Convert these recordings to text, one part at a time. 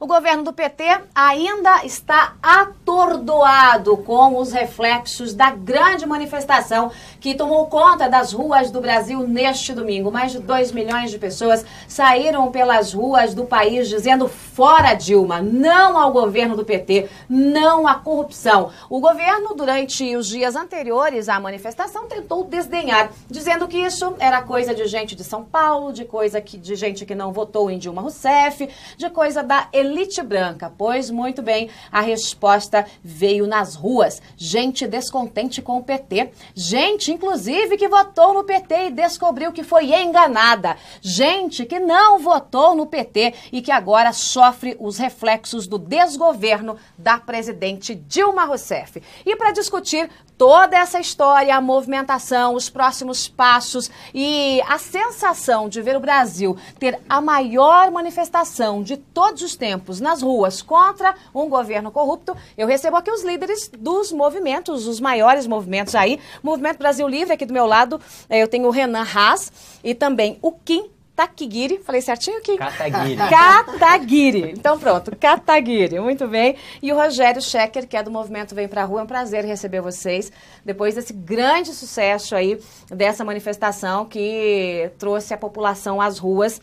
O governo do PT ainda está atordoado com os reflexos da grande manifestação que tomou conta das ruas do Brasil neste domingo. Mais de 2 milhões de pessoas saíram pelas ruas do país dizendo fora Dilma, não ao governo do PT, não à corrupção. O governo, durante os dias anteriores à manifestação, tentou desdenhar, dizendo que isso era coisa de gente de São Paulo, de gente que não votou em Dilma Rousseff, de coisa da elite branca. Pois, muito bem, a resposta veio nas ruas. Gente descontente com o PT. Gente, inclusive, que votou no PT e descobriu que foi enganada. Gente que não votou no PT e que agora sofre os reflexos do desgoverno da presidente Dilma Rousseff. E para discutir toda essa história, a movimentação, os próximos passos e a sensação de ver o Brasil ter a maior manifestação de todos os tempos nas ruas contra um governo corrupto, eu recebo aqui os líderes dos movimentos, os maiores movimentos aí. Movimento Brasil Livre, aqui do meu lado, eu tenho o Renan Haas e também o Kim Kataguiri. Falei certinho, Kim? Kataguiri. Kataguiri. Então pronto, Kataguiri. Muito bem. E o Rogério Schecker, que é do Movimento Vem Pra Rua. É um prazer receber vocês depois desse grande sucesso aí, dessa manifestação que trouxe a população às ruas.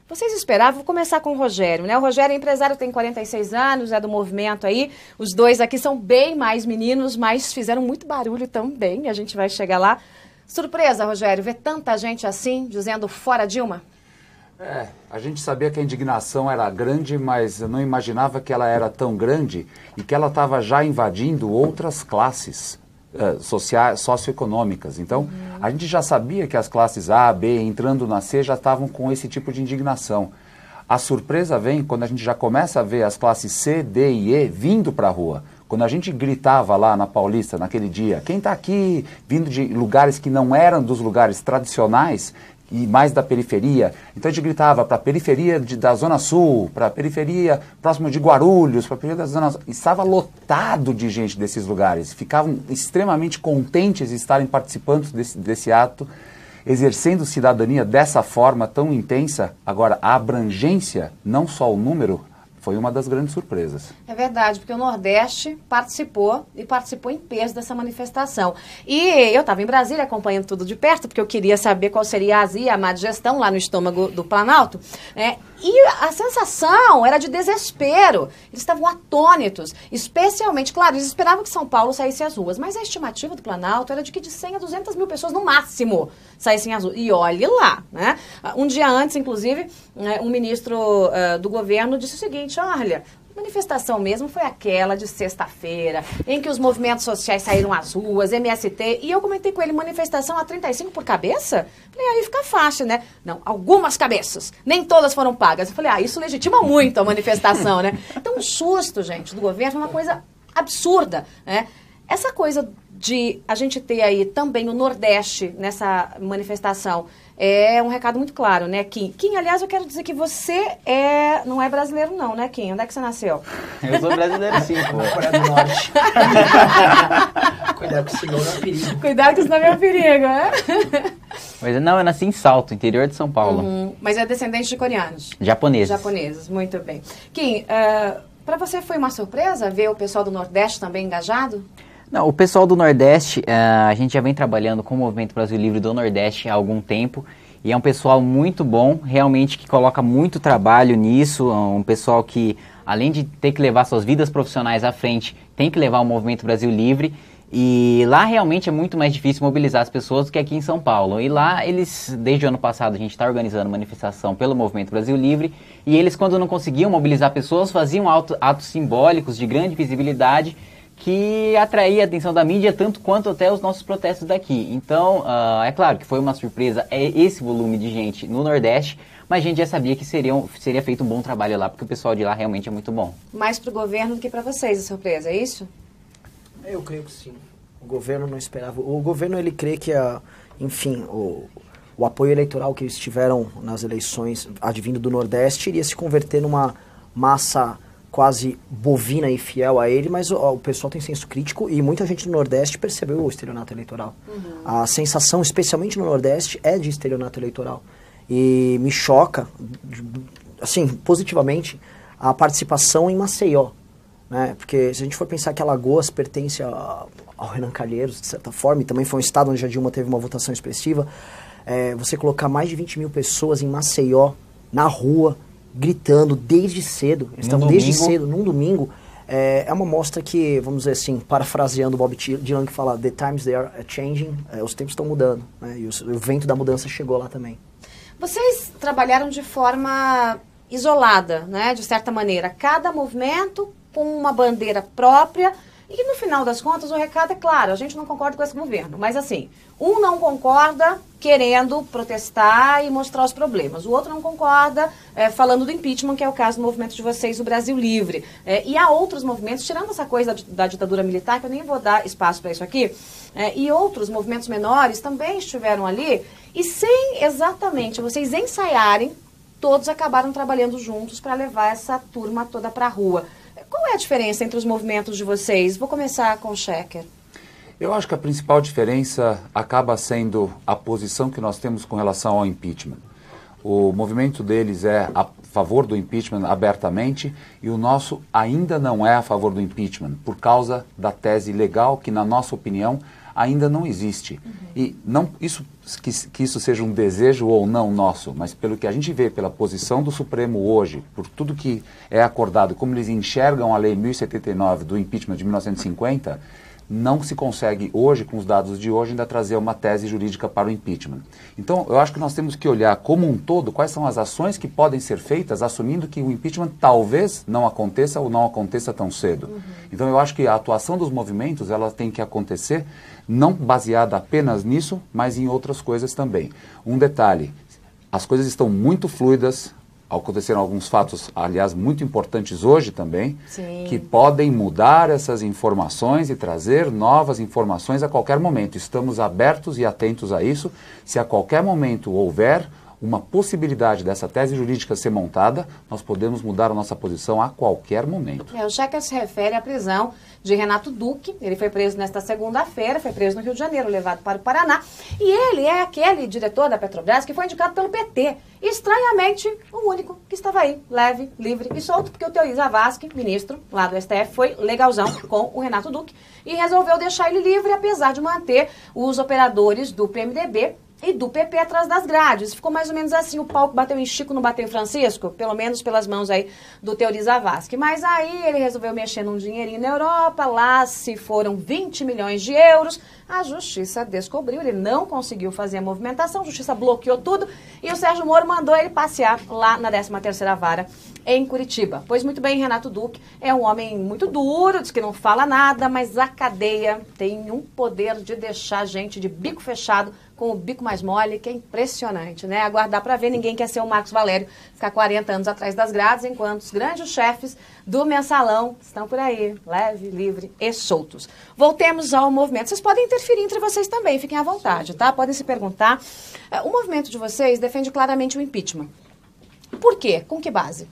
Vocês esperavam? Vou começar com o Rogério, né? O Rogério é empresário, tem 46 anos, é do movimento aí. Os dois aqui são bem mais meninos, mas fizeram muito barulho também. A gente vai chegar lá. Surpresa, Rogério, ver tanta gente assim, dizendo fora Dilma? A gente sabia que a indignação era grande, mas eu não imaginava que ela era tão grande e que ela estava já invadindo outras classes sociais, socioeconômicas. Então, a gente já sabia que as classes A, B, entrando na C, já estavam com esse tipo de indignação. A surpresa vem quando a gente já começa a ver as classes C, D e E vindo para a rua. Quando a gente gritava lá na Paulista, naquele dia, quem está aqui, vindo de lugares que não eram dos lugares tradicionais e mais da periferia, então a gente gritava para a periferia da Zona Sul, para a periferia próxima de Guarulhos, para a periferia da Zona Sul. Estava lotado de gente desses lugares, ficavam extremamente contentes de estarem participando desse ato, exercendo cidadania dessa forma tão intensa. Agora, a abrangência, não só o número, foi uma das grandes surpresas. É verdade, porque o Nordeste participou em peso dessa manifestação. E eu estava em Brasília acompanhando tudo de perto, porque eu queria saber qual seria a má digestão lá no estômago do Planalto. E a sensação era de desespero. Eles estavam atônitos, especialmente, claro, eles esperavam que São Paulo saísse às ruas, mas a estimativa do Planalto era de que de 100 a 200 mil pessoas, no máximo, saíssem às ruas. E olhe lá, né? Um dia antes, inclusive, um ministro do governo disse o seguinte: olha, a manifestação mesmo foi aquela de sexta-feira, em que os movimentos sociais saíram às ruas, MST, e eu comentei com ele, manifestação a 35 por cabeça? Falei, aí fica fácil, né? Não, algumas cabeças, nem todas foram pagas. Eu falei, isso legitima muito a manifestação, né? Então, um susto, gente, do governo é uma coisa absurda, né? Essa coisa de a gente ter aí também o Nordeste nessa manifestação é um recado muito claro, né, Kim? Kim, aliás, eu quero dizer que você não é brasileiro não, né, Kim? Onde é que você nasceu? Eu sou brasileiro sim, pô. Coreia do Norte. Cuidado que esse nome é um perigo. Cuidado que esse nome é um perigo, né? Mas não, eu nasci em Salto, interior de São Paulo. Mas é descendente de coreanos? Japoneses. Japoneses, muito bem. Kim, para você foi uma surpresa ver o pessoal do Nordeste também engajado? Não, o pessoal do Nordeste, a gente já vem trabalhando com o Movimento Brasil Livre do Nordeste há algum tempo, e é um pessoal muito bom, realmente que coloca muito trabalho nisso, um pessoal que, além de ter que levar suas vidas profissionais à frente, tem que levar o Movimento Brasil Livre, e lá realmente é muito mais difícil mobilizar as pessoas do que aqui em São Paulo. E lá eles, desde o ano passado, a gente está organizando manifestação pelo Movimento Brasil Livre, e eles, quando não conseguiam mobilizar pessoas, faziam atos simbólicos de grande visibilidade, que atraía a atenção da mídia tanto quanto até os nossos protestos daqui. Então, é claro que foi uma surpresa esse volume de gente no Nordeste, mas a gente já sabia que seria feito um bom trabalho lá, porque o pessoal de lá realmente é muito bom. Mais para o governo do que para vocês a surpresa, é isso? Eu creio que sim. O governo não esperava. O governo, ele crê que, enfim, o apoio eleitoral que eles tiveram nas eleições advindo do Nordeste iria se converter numa massa quase bovina e fiel a ele, mas o pessoal tem senso crítico e muita gente do Nordeste percebeu o estelionato eleitoral. A sensação, especialmente no Nordeste, é de estelionato eleitoral. E me choca, assim, positivamente, a participação em Maceió, né? Porque se a gente for pensar que Alagoas pertence ao Renan Calheiros, de certa forma, e também foi um estado onde a Dilma teve uma votação expressiva, você colocar mais de 20 mil pessoas em Maceió, na rua, gritando desde cedo, eles estavam desde cedo, num domingo, é uma mostra que, vamos dizer assim, parafraseando o Bob Dylan, que fala "The times they are changing", os tempos estão mudando, né? E o vento da mudança chegou lá também. Vocês trabalharam de forma isolada, né, de certa maneira, cada movimento com uma bandeira própria, e no final das contas o recado é claro, a gente não concorda com esse governo, mas assim, um não concorda querendo protestar e mostrar os problemas, o outro não concorda falando do impeachment, que é o caso do movimento de vocês, o Brasil Livre. E há outros movimentos, tirando essa coisa da ditadura militar, que eu nem vou dar espaço para isso aqui, e outros movimentos menores também estiveram ali, e sem exatamente vocês ensaiarem, todos acabaram trabalhando juntos para levar essa turma toda para a rua. Qual é a diferença entre os movimentos de vocês? Vou começar com o Schecker. Eu acho que a principal diferença acaba sendo a posição que nós temos com relação ao impeachment. O movimento deles é a favor do impeachment abertamente e o nosso ainda não é a favor do impeachment, por causa da tese legal que, na nossa opinião, ainda não existe. E não que isso seja um desejo ou não nosso, mas pelo que a gente vê, pela posição do Supremo hoje, por tudo que é acordado, como eles enxergam a Lei 1079 do impeachment de 1950, não se consegue hoje, com os dados de hoje, ainda trazer uma tese jurídica para o impeachment. Então, eu acho que nós temos que olhar como um todo quais são as ações que podem ser feitas, assumindo que o impeachment talvez não aconteça ou não aconteça tão cedo. Então, eu acho que a atuação dos movimentos, ela tem que acontecer não baseada apenas nisso, mas em outras coisas também. Um detalhe, as coisas estão muito fluidas, aconteceram alguns fatos, aliás, muito importantes hoje também, Sim. que podem mudar essas informações e trazer novas informações a qualquer momento. Estamos abertos e atentos a isso. Se a qualquer momento houver uma possibilidade dessa tese jurídica ser montada, nós podemos mudar a nossa posição a qualquer momento. O Schecker se refere à prisão de Renato Duque. Ele foi preso nesta segunda-feira, foi preso no Rio de Janeiro, levado para o Paraná. E ele é aquele diretor da Petrobras que foi indicado pelo PT. Estranhamente, o único que estava aí, leve, livre e solto, porque o Teori Zavascki, ministro lá do STF, foi legalzão com o Renato Duque e resolveu deixar ele livre, apesar de manter os operadores do PMDB e do PP atrás das grades. Ficou mais ou menos assim, o pau que bateu em Chico não bateu em Francisco, pelo menos pelas mãos aí do Teori Zavascki. Mas aí ele resolveu mexer num dinheirinho na Europa, lá se foram 20 milhões de euros, a Justiça descobriu, ele não conseguiu fazer a movimentação, a Justiça bloqueou tudo e o Sérgio Moro mandou ele passear lá na 13ª Vara em Curitiba. Pois muito bem, Renato Duque é um homem muito duro, diz que não fala nada, mas a cadeia tem um poder de deixar a gente de bico fechado com o bico mais mole, que é impressionante, né? Aguardar para ver, ninguém quer ser o Marcos Valério, ficar 40 anos atrás das grades, enquanto os grandes chefes do mensalão estão por aí, leve, livre e soltos. Voltemos ao movimento. Vocês podem interferir entre vocês também, fiquem à vontade, tá? Podem se perguntar. O movimento de vocês defende claramente o impeachment. Por quê? Com que base?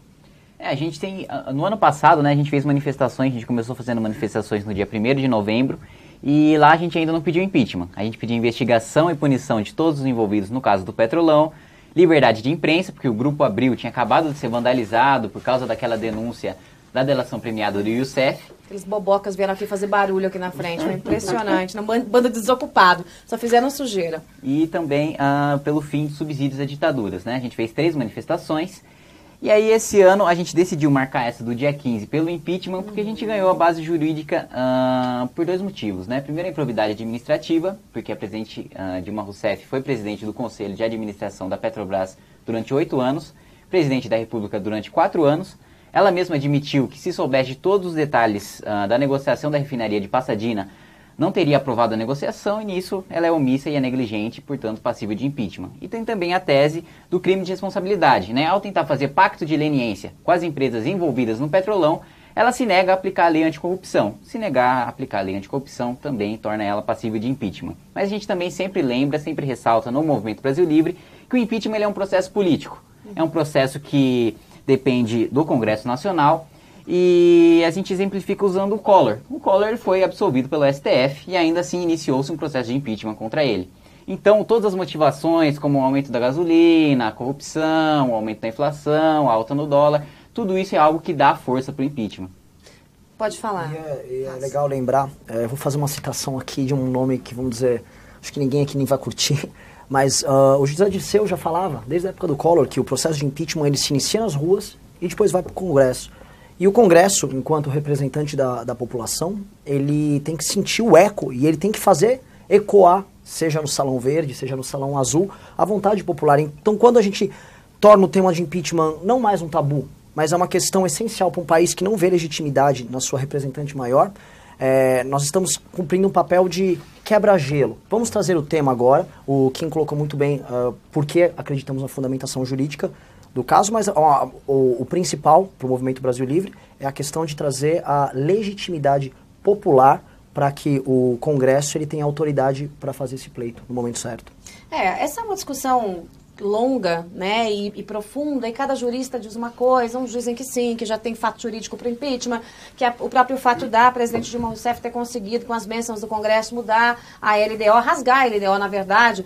A gente tem, no ano passado, né, a gente fez manifestações, a gente começou fazendo manifestações no dia 1º de novembro, e lá a gente ainda não pediu impeachment. A gente pediu investigação e punição de todos os envolvidos no caso do Petrolão, liberdade de imprensa, porque o Grupo Abril tinha acabado de ser vandalizado por causa daquela denúncia da delação premiada do Youssef. Aqueles bobocas vieram aqui fazer barulho aqui na frente, foi impressionante, uma banda de desocupado, só fizeram sujeira. E também pelo fim dos subsídios a ditaduras, né? A gente fez 3 manifestações. E aí, esse ano, a gente decidiu marcar essa do dia 15 pelo impeachment, porque a gente ganhou a base jurídica por 2 motivos, né? Primeiro, a improbidade administrativa, porque a presidente Dilma Rousseff foi presidente do Conselho de Administração da Petrobras durante 8 anos, presidente da República durante 4 anos. Ela mesma admitiu que, se soubesse de todos os detalhes da negociação da refinaria de Pasadena, não teria aprovado a negociação e nisso ela é omissa e é negligente, portanto passível de impeachment. E tem também a tese do crime de responsabilidade, né? Ao tentar fazer pacto de leniência com as empresas envolvidas no Petrolão, ela se nega a aplicar a lei anticorrupção. Se negar a aplicar a lei anticorrupção também torna ela passível de impeachment. Mas a gente também sempre lembra, sempre ressalta no Movimento Brasil Livre que o impeachment ele é um processo político. É um processo que depende do Congresso Nacional. E a gente exemplifica usando o Collor. O Collor foi absolvido pelo STF e ainda assim iniciou-se um processo de impeachment contra ele. Então, todas as motivações, como o aumento da gasolina, a corrupção, o aumento da inflação, a alta no dólar, tudo isso é algo que dá força para o impeachment. Pode falar. E é legal lembrar, eu vou fazer uma citação aqui de um nome que, vamos dizer, acho que ninguém aqui nem vai curtir, mas o José Dirceu já falava, desde a época do Collor, que o processo de impeachment ele se inicia nas ruas e depois vai para o Congresso. E o Congresso, enquanto representante da população, ele tem que sentir o eco e ele tem que fazer ecoar, seja no Salão Verde, seja no Salão Azul, a vontade popular. Então, quando a gente torna o tema de impeachment não mais um tabu, mas é uma questão essencial para um país que não vê legitimidade na sua representante maior, nós estamos cumprindo um papel de quebra-gelo. Vamos trazer o tema agora, o Kim colocou muito bem por que acreditamos na fundamentação jurídica do caso, mas o principal para o Movimento Brasil Livre é a questão de trazer a legitimidade popular para que o Congresso ele tenha autoridade para fazer esse pleito no momento certo. Essa é uma discussão longa, né, e profunda, e cada jurista diz uma coisa, uns dizem que sim, que já tem fato jurídico para o impeachment, que o próprio fato da presidente Dilma Rousseff ter conseguido, com as bênçãos do Congresso, mudar a LDO, rasgar a LDO, na verdade,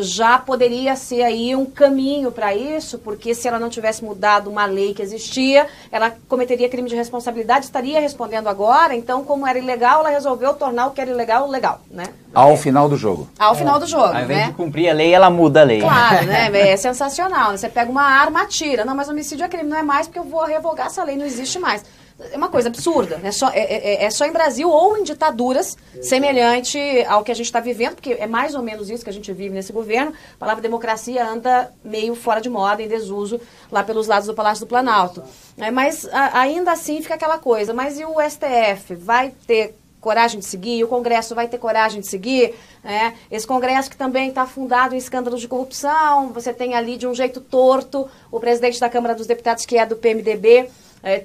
já poderia ser aí um caminho para isso, porque se ela não tivesse mudado uma lei que existia, ela cometeria crime de responsabilidade, estaria respondendo agora, então, como era ilegal, ela resolveu tornar o que era ilegal, legal, né? Ao final do jogo. Ao final do jogo, Ao invés né? de cumprir a lei, ela muda a lei. Claro, né? É sensacional. Né? Você pega uma arma, atira. Não, mas homicídio é crime. Não é mais porque eu vou revogar essa lei. Não existe mais. É uma coisa absurda. É só em Brasil ou em ditaduras semelhante ao que a gente está vivendo, porque é mais ou menos isso que a gente vive nesse governo. A palavra democracia anda meio fora de moda, em desuso, lá pelos lados do Palácio do Planalto. Mas ainda assim fica aquela coisa. Mas e o STF? Vai ter coragem de seguir, o Congresso vai ter coragem de seguir, né? Esse Congresso que também está fundado em escândalos de corrupção, você tem ali de um jeito torto o presidente da Câmara dos Deputados, que é do PMDB,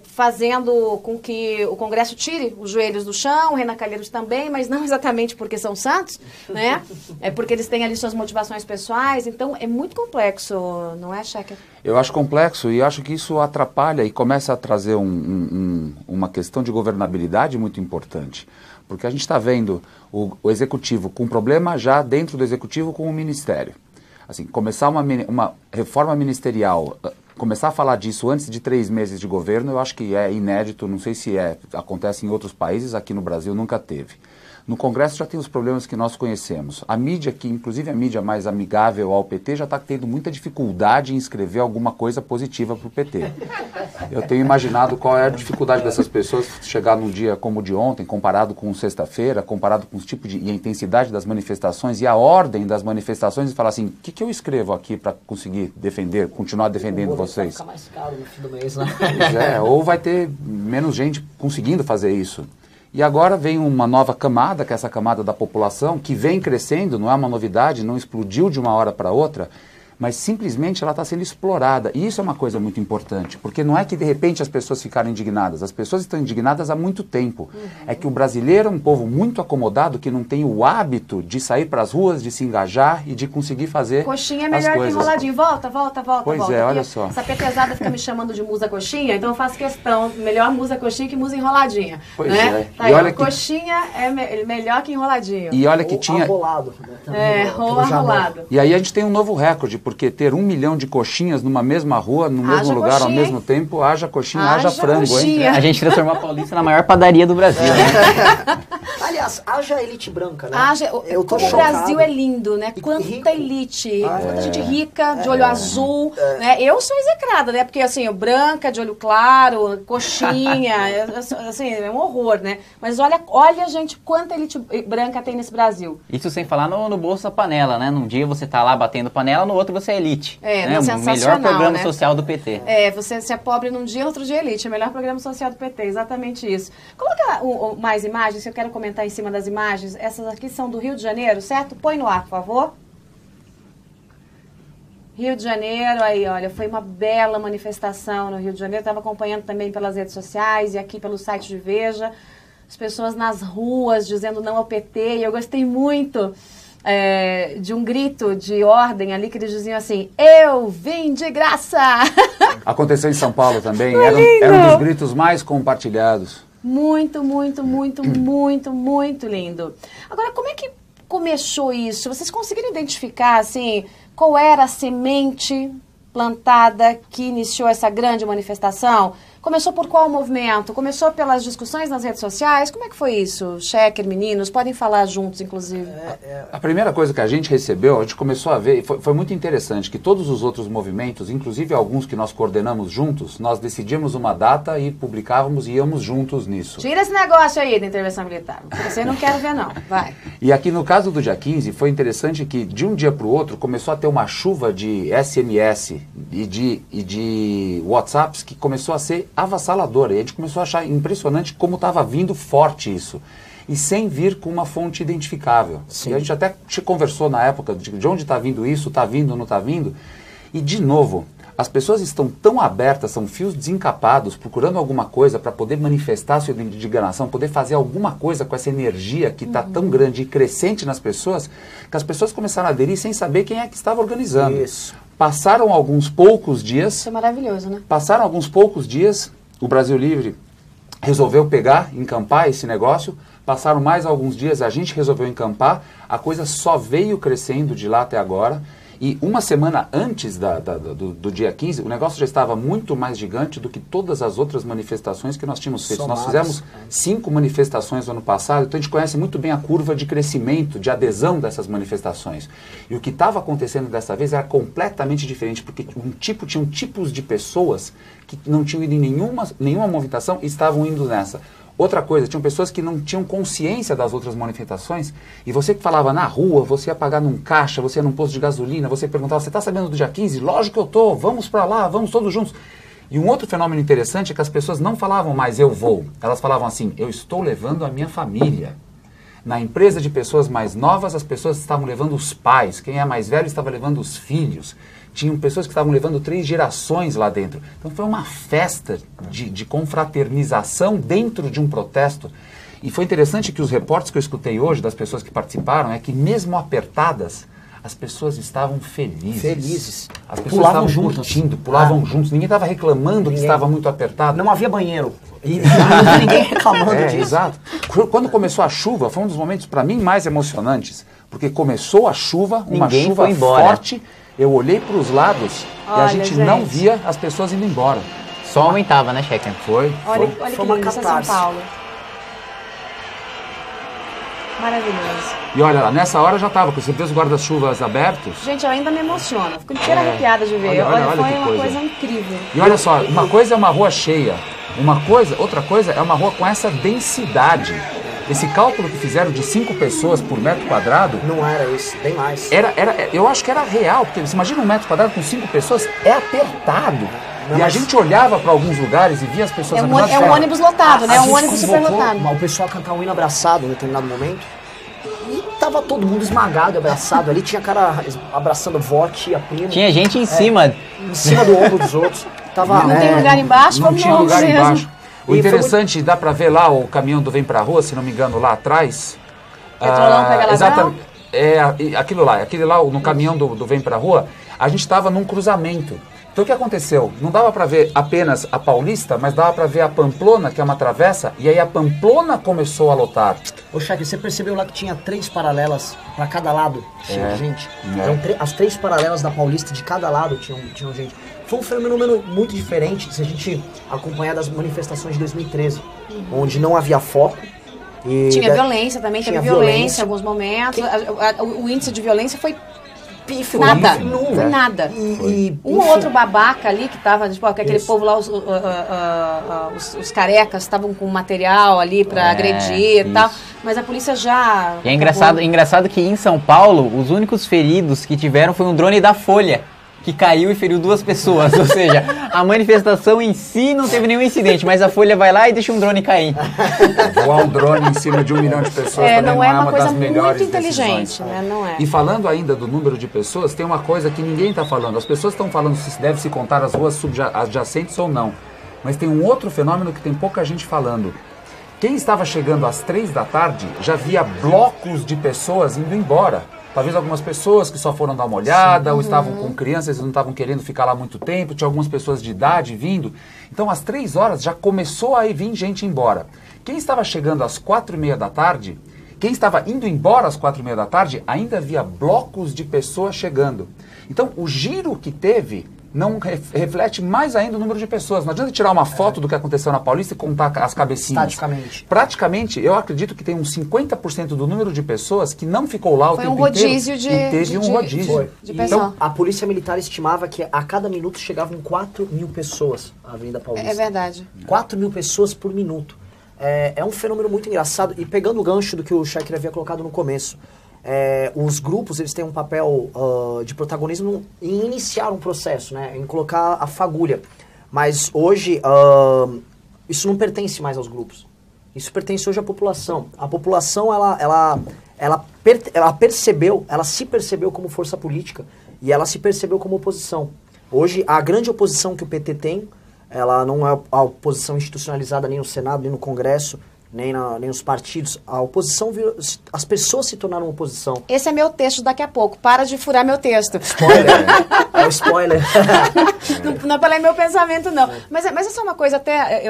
fazendo com que o Congresso tire os joelhos do chão, o Renan Calheiros também, mas não exatamente porque são santos, né? É porque eles têm ali suas motivações pessoais, então é muito complexo, não é, Schecker? Eu acho complexo e acho que isso atrapalha e começa a trazer uma questão de governabilidade muito importante. Porque a gente está vendo o Executivo com problema já dentro do Executivo com o Ministério. Assim, começar uma reforma ministerial, começar a falar disso antes de 3 meses de governo, eu acho que é inédito, não sei se acontece em outros países, aqui no Brasil nunca teve. No Congresso já tem os problemas que nós conhecemos. A mídia, que inclusive a mídia mais amigável ao PT, já está tendo muita dificuldade em escrever alguma coisa positiva para o PT. Eu tenho imaginado qual é a dificuldade dessas pessoas chegar num dia como o de ontem, comparado com sexta-feira, comparado com os tipos e a intensidade das manifestações e a ordem das manifestações, e falar assim, o que eu escrevo aqui para conseguir defender, continuar defendendo vocês? Vai ficar mais caro no fim do mês, né? Pois ou vai ter menos gente conseguindo fazer isso. E agora vem uma nova camada, que é essa camada da população, que vem crescendo, não é uma novidade, não explodiu de uma hora para outra, mas simplesmente ela está sendo explorada. E isso é uma coisa muito importante, porque não é que de repente as pessoas ficaram indignadas, as pessoas estão indignadas há muito tempo. É que o brasileiro é um povo muito acomodado, que não tem o hábito de sair para as ruas, de se engajar e de conseguir fazer coxinha é melhor que enroladinho. Volta. Pois é, olha só. Essa petezada fica me chamando de musa coxinha, então eu faço questão, melhor musa coxinha que musa enroladinha. Pois né? é. Tá aí, olha coxinha é melhor que enroladinho. E olha que tinha... Arrolado. Né? Ou arrolado. E aí a gente tem um novo recorde, porque ter 1 milhão de coxinhas numa mesma rua, no mesmo lugar, coxinha, ao mesmo tempo, haja coxinha, haja frango, coxinha. hein? A gente transformou a Paulista na maior padaria do Brasil. Né? Aliás, haja elite branca, né? Eu tô como chocado. O Brasil é lindo, né? Quanta rico. Elite, quanta gente rica, de olho azul. Né? Eu sou execrada, né? Porque assim, branca, de olho claro, coxinha, assim, é um horror, né? Mas olha, gente, quanta elite branca tem nesse Brasil. Isso sem falar no bolso da panela, né? Num dia você tá lá batendo panela, no outro você é elite. Né? O melhor programa social do PT. Você é pobre num dia, no outro dia é elite. É o melhor programa social do PT, exatamente isso. Coloca mais imagens, que eu quero comentar em cima das imagens. Essas aqui são do Rio de Janeiro, certo? Põe no ar, por favor. Rio de Janeiro, aí, olha, foi uma bela manifestação no Rio de Janeiro. Estava acompanhando também pelas redes sociais e aqui pelo site de Veja. As pessoas nas ruas dizendo não ao PT. E eu gostei muito de um grito de ordem ali, que eles diziam assim, eu vim de graça! Aconteceu em São Paulo também, era um dos gritos mais compartilhados. Muito lindo. Agora, como é que começou isso? Vocês conseguiram identificar, assim, qual era a semente plantada que iniciou essa grande manifestação? Começou por qual movimento? Começou pelas discussões nas redes sociais? Como é que foi isso? Checker, meninos, podem falar juntos, inclusive. A primeira coisa que a gente recebeu, a gente começou a ver, e foi muito interessante, que todos os outros movimentos, inclusive alguns que nós coordenamos juntos, nós decidíamos uma data e publicávamos e íamos juntos nisso. Tira esse negócio aí da intervenção militar. Você não quero ver, não. Vai. E aqui no caso do dia 15, foi interessante que de um dia para o outro começou a ter uma chuva de SMS e de WhatsApps que começou a ser avassaladora. E a gente começou a achar impressionante como estava vindo forte isso. E sem vir com uma fonte identificável. Sim. E a gente até conversou na época de onde está vindo isso, está vindo, não está vindo. E de novo, as pessoas estão tão abertas, são fios desencapados, procurando alguma coisa para poder manifestar sua indignação, poder fazer alguma coisa com essa energia que está tão grande e crescente nas pessoas, que as pessoas começaram a aderir sem saber quem é que estava organizando. Isso. Passaram alguns poucos dias. Isso é maravilhoso, né? Passaram alguns poucos dias, o Brasil Livre resolveu pegar, encampar esse negócio. Passaram mais alguns dias, a gente resolveu encampar. A coisa só veio crescendo de lá até agora. E uma semana antes do dia 15, o negócio já estava muito mais gigante do que todas as outras manifestações que nós tínhamos feito. Nós fizemos 5 manifestações no ano passado, então a gente conhece muito bem a curva de crescimento, de adesão dessas manifestações. E o que estava acontecendo dessa vez era completamente diferente, porque tinham tipos de pessoas que não tinham ido em nenhuma movimentação e estavam indo nessa. Outra coisa, tinham pessoas que não tinham consciência das outras manifestações e você que falava na rua, você ia pagar num caixa, você ia num posto de gasolina, você perguntava, você está sabendo do dia 15? Lógico que eu estou, vamos para lá, vamos todos juntos. E um outro fenômeno interessante é que as pessoas não falavam mais eu vou, elas falavam assim, eu estou levando a minha família. Na empresa de pessoas mais novas, as pessoas estavam levando os pais, quem é mais velho estava levando os filhos. Tinham pessoas que estavam levando 3 gerações lá dentro. Então foi uma festa de confraternização dentro de um protesto. E foi interessante que os reportes que eu escutei hoje das pessoas que participaram é que mesmo apertadas, as pessoas estavam felizes. As pessoas Pulavam estavam juntas. curtindo, pulavam juntos. Ninguém estava reclamando que estava muito apertado. Não havia banheiro. E não havia ninguém reclamando disso. Exato. Quando começou a chuva, foi um dos momentos, para mim, mais emocionantes. Porque começou a chuva, uma Ninguém chuva foi embora. forte. Eu olhei para os lados e a Olha, gente gente. não via as pessoas indo embora. Só aumentava, né, Checker? Foi. Olha Foi que uma lindo, isso é São catarse. Paulo. Maravilhoso. E olha lá, nessa hora já estava, você vê os guarda-chuvas abertos. Gente, eu ainda me emociono. Fico inteira arrepiada de ver. Olha Foi que uma coisa. coisa incrível. E olha só, uma coisa é uma rua cheia, outra coisa é uma rua com essa densidade. Esse cálculo que fizeram de 5 pessoas por metro quadrado, Não era isso, bem mais. eu acho que era real, porque você imagina um metro quadrado com 5 pessoas, é apertado. Não, e a mas- gente olhava para alguns lugares e via as pessoas É um abraçadas e é um falava, ônibus lotado, né? A É um gente ônibus super convocou lotado. o pessoal a cantar um hino abraçado em determinado momento. E tava todo mundo esmagado, abraçado. Ali tinha cara abraçando vó, tia, primo. Tinha gente em cima. Em cima do ombro dos outros. Tava, Não tem lugar embaixo, não vamos tinha longe lugar mesmo. embaixo. O E interessante, dá para ver lá o caminhão do Vem Pra Rua, se não me engano, lá atrás. Petrolão pega ladrão? Exatamente. Aquele lá, no caminhão do Vem Pra Rua, a gente estava num cruzamento. Então o que aconteceu? Não dava para ver apenas a Paulista, mas dava para ver a Pamplona, que é uma travessa, e aí a Pamplona começou a lotar. Ô, Cheque, você percebeu lá que tinha 3 paralelas pra cada lado? Tinha gente. É. Eram as 3 paralelas da Paulista de cada lado tinham gente. Foi um fenômeno muito diferente se a gente acompanhar das manifestações de 2013, onde não havia foco. E Tinha violência também, teve tinha violência em alguns momentos. O índice de violência foi pífio, nada. nulo. Foi nada. E, Um ou enfim, outro babaca ali que tava, tipo, aquele Isso. povo lá, os carecas estavam com material ali pra agredir e tal. Mas a polícia já... E é engraçado que em São Paulo, os únicos feridos que tiveram foi um drone da Folha, que caiu e feriu 2 pessoas. Ou seja, a manifestação em si não teve nenhum incidente, mas a Folha vai lá e deixa um drone cair. Voar um drone em cima de 1 milhão de pessoas também não é uma coisa das melhores muito inteligente, decisões. né? Não é. E falando ainda do número de pessoas, tem uma coisa que ninguém está falando. As pessoas estão falando se deve se contar as ruas adjacentes ou não. Mas tem um outro fenômeno que tem pouca gente falando. Quem estava chegando às 3 da tarde já via blocos de pessoas indo embora. Talvez algumas pessoas que só foram dar uma olhada, ou estavam com crianças e não estavam querendo ficar lá muito tempo, tinha algumas pessoas de idade vindo. Então, às 3 horas já começou a vir gente embora. Quem estava chegando às 4h30 da tarde, quem estava indo embora às 4h30 da tarde, ainda havia blocos de pessoas chegando. Então, o giro que teve não reflete mais ainda o número de pessoas. Não adianta tirar uma foto do que aconteceu na Paulista e contar as cabecinhas. Estaticamente. Praticamente, eu acredito que tem uns 50% do número de pessoas que não ficou lá o tempo rodízio inteiro e teve um rodízio. De então, a Polícia Militar estimava que a cada minuto chegavam 4.000 pessoas à Avenida Paulista. É verdade. 4.000 pessoas por minuto. É um fenômeno muito engraçado. E pegando o gancho do que o Sheker havia colocado no começo, os grupos eles têm um papel de protagonismo em iniciar um processo, né, em colocar a fagulha. Mas hoje isso não pertence mais aos grupos. Isso pertence hoje à população. A população ela se percebeu como força política e ela se percebeu como oposição. Hoje a grande oposição que o PT tem, ela não é a oposição institucionalizada nem no Senado, nem no Congresso, nem os partidos. A oposição, as pessoas se tornaram oposição. Esse é meu texto daqui a pouco. Para de furar meu texto. Spoiler. É o spoiler. Não falei meu pensamento, não. Mas essa é uma coisa até...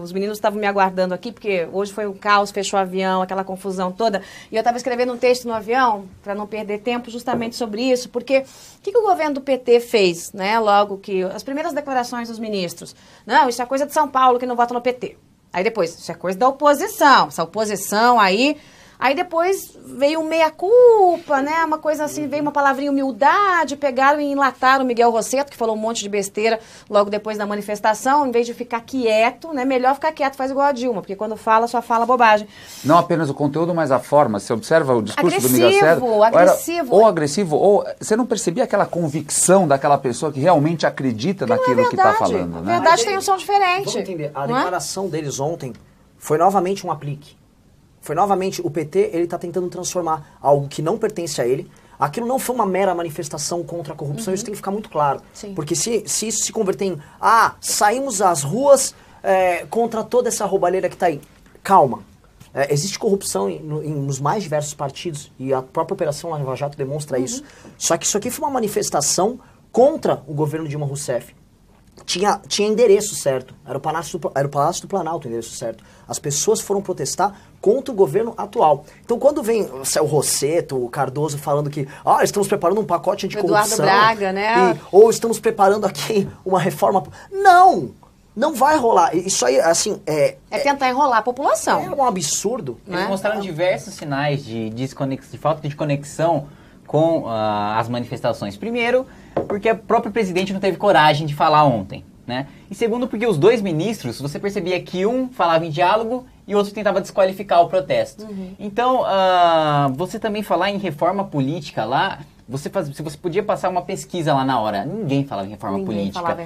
os meninos estavam me aguardando aqui, porque hoje foi um caos, fechou o avião, aquela confusão toda. E eu estava escrevendo um texto no avião, para não perder tempo, justamente sobre isso. Porque o que o governo do PT fez, né? Logo que... As primeiras declarações dos ministros. Não, isso é coisa de São Paulo que não vota no PT. Aí depois, isso é coisa da oposição. Essa oposição aí... Aí depois veio um meia-culpa, né? Uma coisa assim, veio uma palavrinha humildade, pegaram e enlataram o Miguel Rosseto, que falou um monte de besteira logo depois da manifestação, em vez de ficar quieto, né? Melhor ficar quieto, faz igual a Dilma, porque quando fala, só fala bobagem. Não apenas o conteúdo, mas a forma. Você observa o discurso do Miguel Rosseto? Agressivo. Ou agressivo, ou você não percebia aquela convicção daquela pessoa que realmente acredita naquilo que está falando, né? A verdade tem um som diferente. Vamos entender, a declaração deles ontem foi novamente um aplique. Foi novamente, o PT, ele está tentando transformar algo que não pertence a ele. Aquilo não foi uma mera manifestação contra a corrupção, isso tem que ficar muito claro. Sim. Porque se isso se converter em, saímos às ruas contra toda essa roubalheira que está aí. Calma. Existe corrupção nos mais diversos partidos, e a própria Operação Lava Jato demonstra isso. Só que isso aqui foi uma manifestação contra o governo Dilma Rousseff. Tinha endereço certo, era o Palácio do Planalto o endereço certo. As pessoas foram protestar contra o governo atual. Então quando vem o Rosseto, o Cardoso falando que estamos preparando um pacote anticorrupção. Eduardo Braga, né? Ou estamos preparando aqui uma reforma... Não vai rolar. Isso aí, assim... É tentar enrolar a população. É um absurdo. Eles mostraram diversos sinais de falta de conexão com as manifestações. Primeiro, porque o próprio presidente não teve coragem de falar ontem, né? E segundo, porque os dois ministros, você percebia que um falava em diálogo e o outro tentava desqualificar o protesto. Então, você também falar em reforma política lá... Você podia passar uma pesquisa lá na hora. Ninguém falava em reforma política.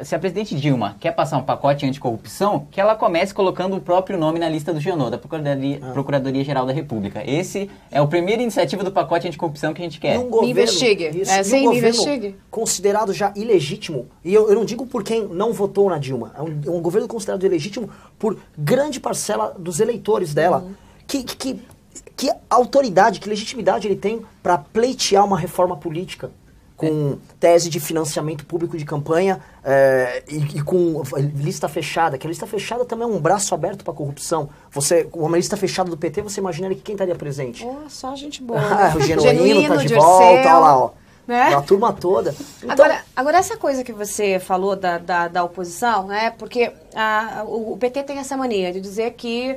Se a presidente Dilma quer passar um pacote anticorrupção, que ela comece colocando o próprio nome na lista do GIONO, da Procuradoria-Geral da República. Esse é a primeira iniciativa do pacote anticorrupção que a gente quer. Me investigue. Me investigue. Considerado já ilegítimo, e eu não digo por quem não votou na Dilma, é um governo considerado ilegítimo por grande parcela dos eleitores dela, que autoridade, que legitimidade ele tem para pleitear uma reforma política com tese de financiamento público de campanha e com lista fechada, que a lista fechada também é um braço aberto para corrupção. Uma lista fechada do PT, você imagina que quem estaria presente? Só gente boa. O Genuíno tá de volta, olha lá, né? A turma toda. Então, agora, essa coisa que você falou da oposição, né? Porque o PT tem essa mania de dizer que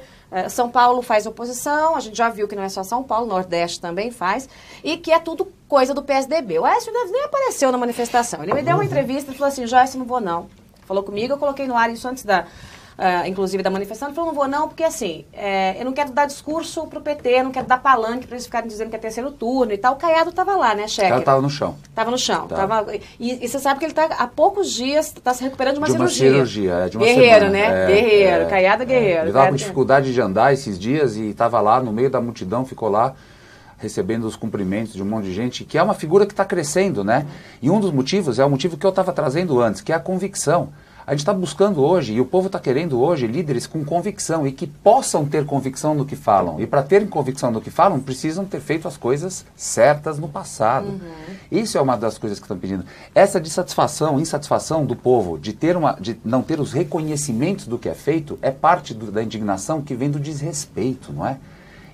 São Paulo faz oposição, a gente já viu que não é só São Paulo, Nordeste também faz, e que é tudo coisa do PSDB. O Aécio Neves nem apareceu na manifestação. Ele me deu uma entrevista e falou assim, Joyce, não vou não. Falou comigo, eu coloquei no ar isso antes inclusive da manifestação, ele falou, não vou não, porque assim, eu não quero dar discurso pro PT, não quero dar palanque pra eles ficarem dizendo que é terceiro turno e tal. O Caiado tava lá, né, Sheker? Ela tava no chão. Tava no chão. E você sabe que ele tá há poucos dias, tá se recuperando de uma cirurgia. De uma guerreiro, semana. Né? Guerreiro, Caiado guerreiro. Ele tava com dificuldade de andar esses dias e tava lá no meio da multidão, ficou lá recebendo os cumprimentos de um monte de gente, que é uma figura que está crescendo, né? E um dos motivos é o motivo que eu estava trazendo antes, que é a convicção. A gente está buscando hoje, e o povo está querendo hoje, líderes com convicção e que possam ter convicção no que falam. E para terem convicção no que falam, precisam ter feito as coisas certas no passado. Isso é uma das coisas que estão pedindo. Essa insatisfação do povo de não ter os reconhecimentos do que é feito, é parte da indignação que vem do desrespeito, não é?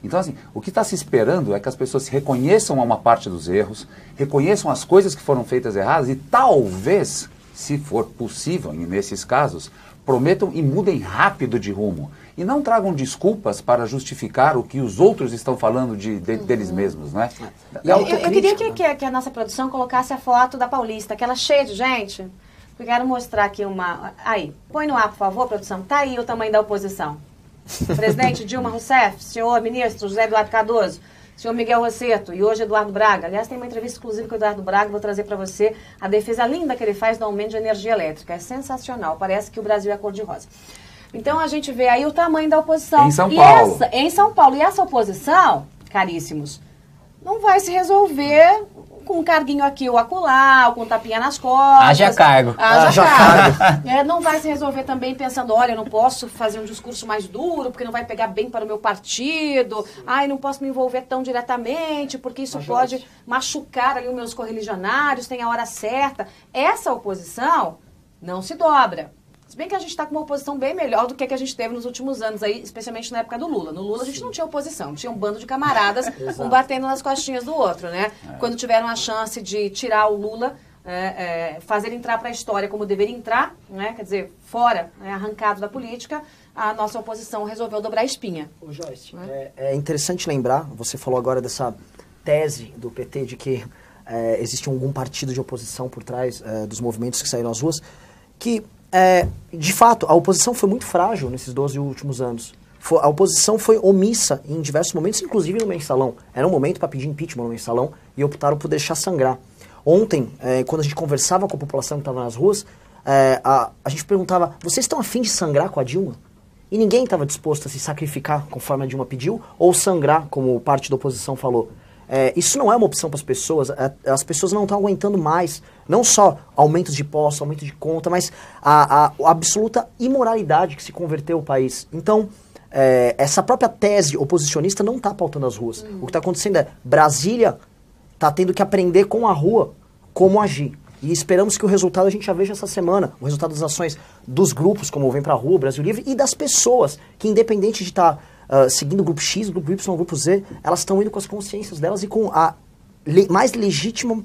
Então, assim, o que está se esperando é que as pessoas reconheçam uma parte dos erros, reconheçam as coisas que foram feitas erradas e talvez, se for possível, nesses casos, prometam e mudem rápido de rumo. E não tragam desculpas para justificar o que os outros estão falando deles mesmos, né? Eu queria que a nossa produção colocasse a foto da Paulista, aquela cheia de gente. Eu quero mostrar aqui uma... Aí, põe no ar, por favor, produção. Tá aí o tamanho da oposição. Presidente Dilma Rousseff, senhor ministro José Eduardo Cardoso, senhor Miguel Rosseto e hoje Eduardo Braga. Aliás, tem uma entrevista exclusiva com o Eduardo Braga, vou trazer para você a defesa linda que ele faz do aumento de energia elétrica. É sensacional, parece que o Brasil é cor-de-rosa. Então a gente vê aí o tamanho da oposição. Em São Paulo. Em São Paulo. E essa oposição, caríssimos, não vai se resolver com um carguinho aqui ou acolá, ou com um tapinha nas costas. Haja cargo. Haja cargo. Não vai se resolver também pensando, olha, eu não posso fazer um discurso mais duro, porque não vai pegar bem para o meu partido. Ai, não posso me envolver tão diretamente, porque isso pode machucar ali os meus correligionários, tem a hora certa. Essa oposição não se dobra. Se bem que a gente está com uma oposição bem melhor do que a gente teve nos últimos anos, aí, especialmente na época do Lula. No Lula a gente não tinha oposição, tinha um bando de camaradas, um batendo nas costinhas do outro, né? Quando tiveram a chance de tirar o Lula, fazer ele entrar para a história como deveria entrar, né? Quer dizer, fora, arrancado da política, a nossa oposição resolveu dobrar a espinha. Ô Joyce, é interessante lembrar, você falou agora dessa tese do PT de que existe algum partido de oposição por trás dos movimentos que saíram às ruas, que... de fato, a oposição foi muito frágil nesses 12 últimos anos. A oposição foi omissa em diversos momentos, inclusive no mensalão. Era um momento para pedir impeachment no mensalão e optaram por deixar sangrar. Ontem, quando a gente conversava com a população que estava nas ruas, a gente perguntava, vocês estão a fim de sangrar com a Dilma? E ninguém estava disposto a se sacrificar conforme a Dilma pediu, ou sangrar, como parte da oposição falou. Isso não é uma opção para as pessoas não estão aguentando mais, não só aumentos de impostos, aumento de conta, mas a absoluta imoralidade que se converteu o país. Então, essa própria tese oposicionista não está pautando as ruas. O que está acontecendo é, Brasília está tendo que aprender com a rua como agir. E esperamos que o resultado a gente já veja essa semana, o resultado das ações dos grupos, como o Vem Pra Rua, Brasil Livre, e das pessoas, que independente de estar... seguindo o grupo X, o grupo Y, o grupo Z, elas estão indo com as consciências delas e com a mais legítima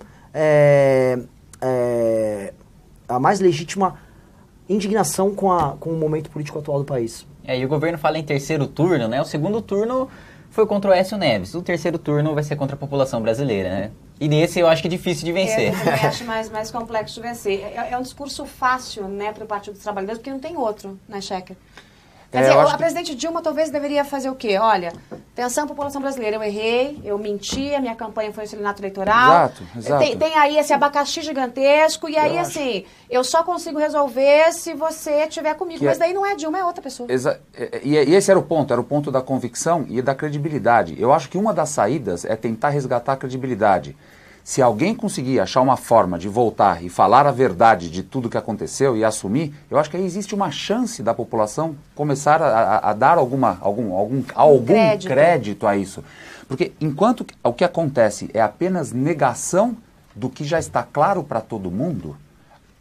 indignação com o momento político atual do país. E o governo fala em terceiro turno, né? O segundo turno foi contra o Aécio Neves. O terceiro turno vai ser contra a população brasileira, né? E nesse eu acho que é difícil de vencer. Eu também acho mais complexo de vencer. É um discurso fácil, né, para o Partido dos Trabalhadores, porque não tem outro, né, Checker? Quer dizer, a presidente Dilma talvez deveria fazer o quê? Olha, atenção, população brasileira, eu errei, eu menti, a minha campanha foi um estelionato eleitoral. Exato. Tem aí esse abacaxi gigantesco, e aí, assim, eu só consigo resolver se você estiver comigo. Mas daí não é Dilma, é outra pessoa. E esse era o ponto da convicção e da credibilidade. Eu acho que uma das saídas é tentar resgatar a credibilidade. Se alguém conseguir achar uma forma de voltar e falar a verdade de tudo que aconteceu e assumir, eu acho que aí existe uma chance da população começar a dar algum crédito a isso. Porque enquanto o que acontece é apenas negação do que já está claro para todo mundo,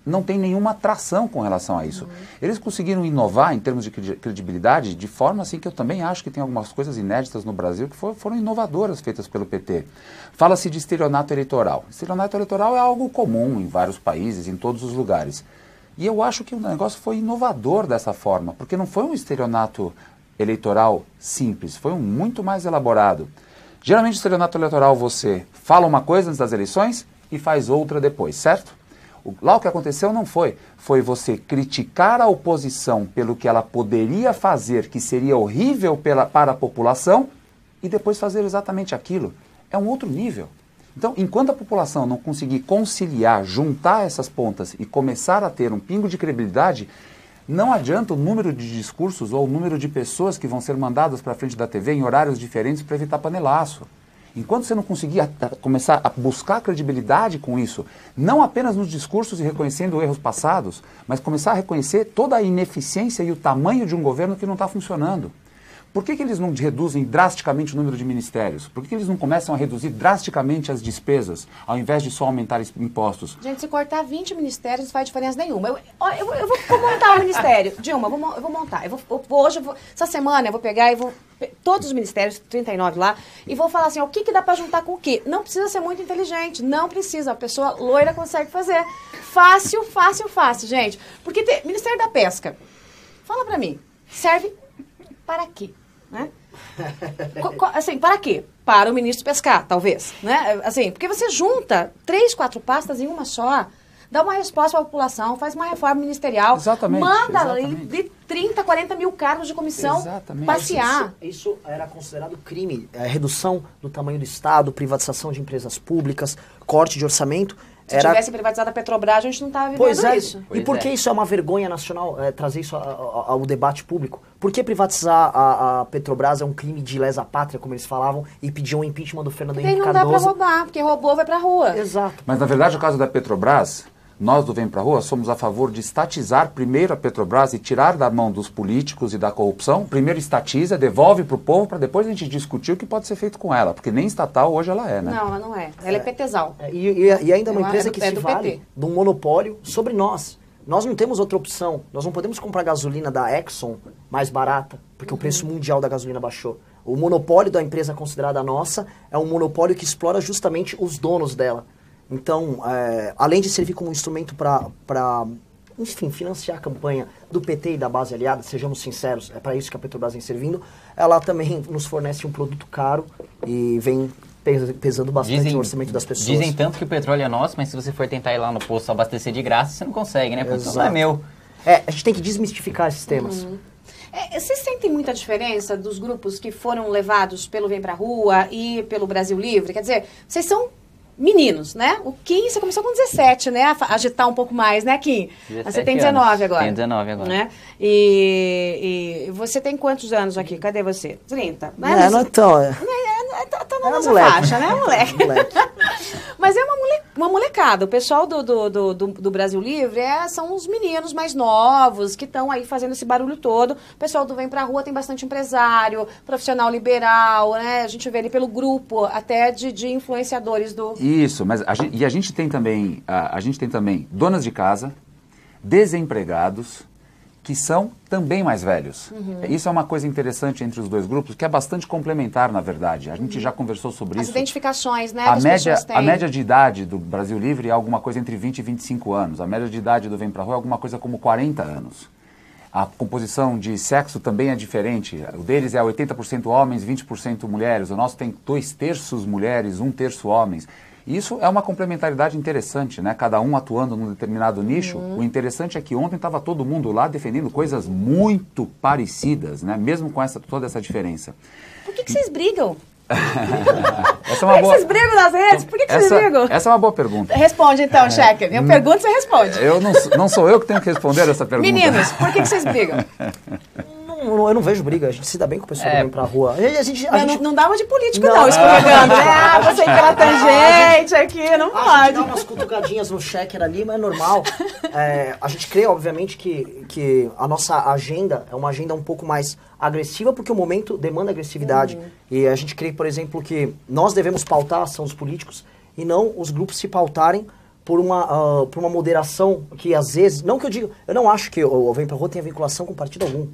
não tem nenhuma atração com relação a isso. Eles conseguiram inovar em termos de credibilidade de forma assim que eu também acho que tem algumas coisas inéditas no Brasil que foram inovadoras feitas pelo PT. Fala-se de estelionato eleitoral. Estelionato eleitoral é algo comum em vários países, em todos os lugares. E eu acho que o negócio foi inovador dessa forma, porque não foi um estelionato eleitoral simples, foi um muito mais elaborado. Geralmente, estelionato eleitoral você fala uma coisa antes das eleições e faz outra depois, certo? Lá o que aconteceu não foi você criticar a oposição pelo que ela poderia fazer, que seria horrível para a população, e depois fazer exatamente aquilo. É um outro nível. Então, enquanto a população não conseguir conciliar, juntar essas pontas e começar a ter um pingo de credibilidade, não adianta o número de discursos ou o número de pessoas que vão ser mandadas para frente da TV em horários diferentes para evitar panelaço. Enquanto você não conseguir começar a buscar credibilidade com isso, não apenas nos discursos e reconhecendo erros passados, mas começar a reconhecer toda a ineficiência e o tamanho de um governo que não está funcionando. Por que eles não reduzem drasticamente o número de ministérios? Por que eles não começam a reduzir drasticamente as despesas, ao invés de só aumentar impostos? Gente, se cortar 20 ministérios não faz diferença nenhuma. Eu vou montar o ministério. Dilma, eu vou montar. Essa semana eu vou pegar e vou... Todos os ministérios, 39 lá, e vou falar assim, o que dá pra juntar com o quê? Não precisa ser muito inteligente, não precisa. A pessoa loira consegue fazer. Fácil, fácil, fácil, gente. Porque Ministério da Pesca, fala pra mim, serve para quê? Né? Assim, para quê? Para o ministro pescar, talvez, né? Assim, porque você junta 3, 4 pastas em uma só, dá uma resposta para a população, faz uma reforma ministerial, manda de 30, 40 mil cargos de comissão passear. Isso era considerado crime, redução do tamanho do Estado, privatização de empresas públicas, corte de orçamento. Se tivesse privatizado a Petrobras, a gente não estava vivendo isso. E por que isso é uma vergonha nacional, trazer isso ao debate público? Por que privatizar a Petrobras é um crime de lesa-pátria, como eles falavam, e pediam o impeachment do Fernando Henrique Cardoso? Não dá para roubar, porque roubou, vai para a rua. Exato. Mas, na verdade, o caso da Petrobras... Nós do Vem Pra Rua somos a favor de estatizar primeiro a Petrobras e tirar da mão dos políticos e da corrupção. Primeiro estatiza, devolve para o povo, para depois a gente discutir o que pode ser feito com ela. Porque nem estatal hoje ela é, né? Não, ela não é. Ela é petezal. E ainda é uma empresa que se vale de um monopólio sobre nós. Nós não temos outra opção. Nós não podemos comprar gasolina da Exxon mais barata, porque o preço mundial da gasolina baixou. O monopólio da empresa considerada nossa é um monopólio que explora justamente os donos dela. Então, além de servir como instrumento para, enfim, financiar a campanha do PT e da base aliada, sejamos sinceros, é para isso que a Petrobras vem servindo, ela também nos fornece um produto caro e vem pesando bastante o orçamento das pessoas. Dizem tanto que o petróleo é nosso, mas se você for tentar ir lá no posto abastecer de graça, você não consegue, né? Porque não é meu. A gente tem que desmistificar esses temas. Vocês sentem muita diferença dos grupos que foram levados pelo Vem Pra Rua e pelo Brasil Livre? Quer dizer, vocês são meninos, né? O Kim, você começou com 17, né? A agitar um pouco mais, né, Kim? Você tem 19 agora. Tenho 19 agora. Né? E você tem quantos anos aqui? Cadê você? 30. Não é tão... Tá na nossa faixa, né, moleque? Mas é uma molecada. O pessoal do Brasil Livre são os meninos mais novos que estão aí fazendo esse barulho todo. O pessoal do Vem Pra Rua tem bastante empresário, profissional liberal, né? A gente vê ali pelo grupo até de influenciadores do... Isso, mas a gente tem também donas de casa, desempregados, que são também mais velhos. Isso é uma coisa interessante entre os dois grupos, que é bastante complementar, na verdade. A gente já conversou sobre isso. As identificações, né? A média de idade do Brasil Livre é alguma coisa entre 20 e 25 anos. A média de idade do Vem Pra Rua é alguma coisa como 40 anos. A composição de sexo também é diferente. O deles é 80% homens, 20% mulheres. O nosso tem 2/3 mulheres, 1/3 homens. Isso é uma complementaridade interessante, né? Cada um atuando num determinado nicho. O interessante é que ontem estava todo mundo lá defendendo coisas muito parecidas, né? Mesmo com toda essa diferença. Por que vocês brigam? Essa é uma Por que vocês brigam nas redes? Por que vocês brigam? Essa é uma boa pergunta. Responde então, chefe. Eu pergunto, você responde. Não sou eu que tenho que responder essa pergunta. Meninos, por que vocês brigam? Eu não vejo briga, a gente se dá bem com o pessoal que vem pra rua. A gente... Não dá uma de político não escorregando. Você pela tangente aqui, não pode. A gente dá umas cutucadinhas no checker ali, mas é normal. A gente crê, obviamente, que a nossa agenda é uma agenda um pouco mais agressiva, porque o momento demanda agressividade. E a gente crê, por exemplo, que nós devemos pautar a ação dos políticos e não os grupos se pautarem por uma moderação que, às vezes... Não que eu digo... Eu não acho que o Vem Pra Rua tenha vinculação com partido algum.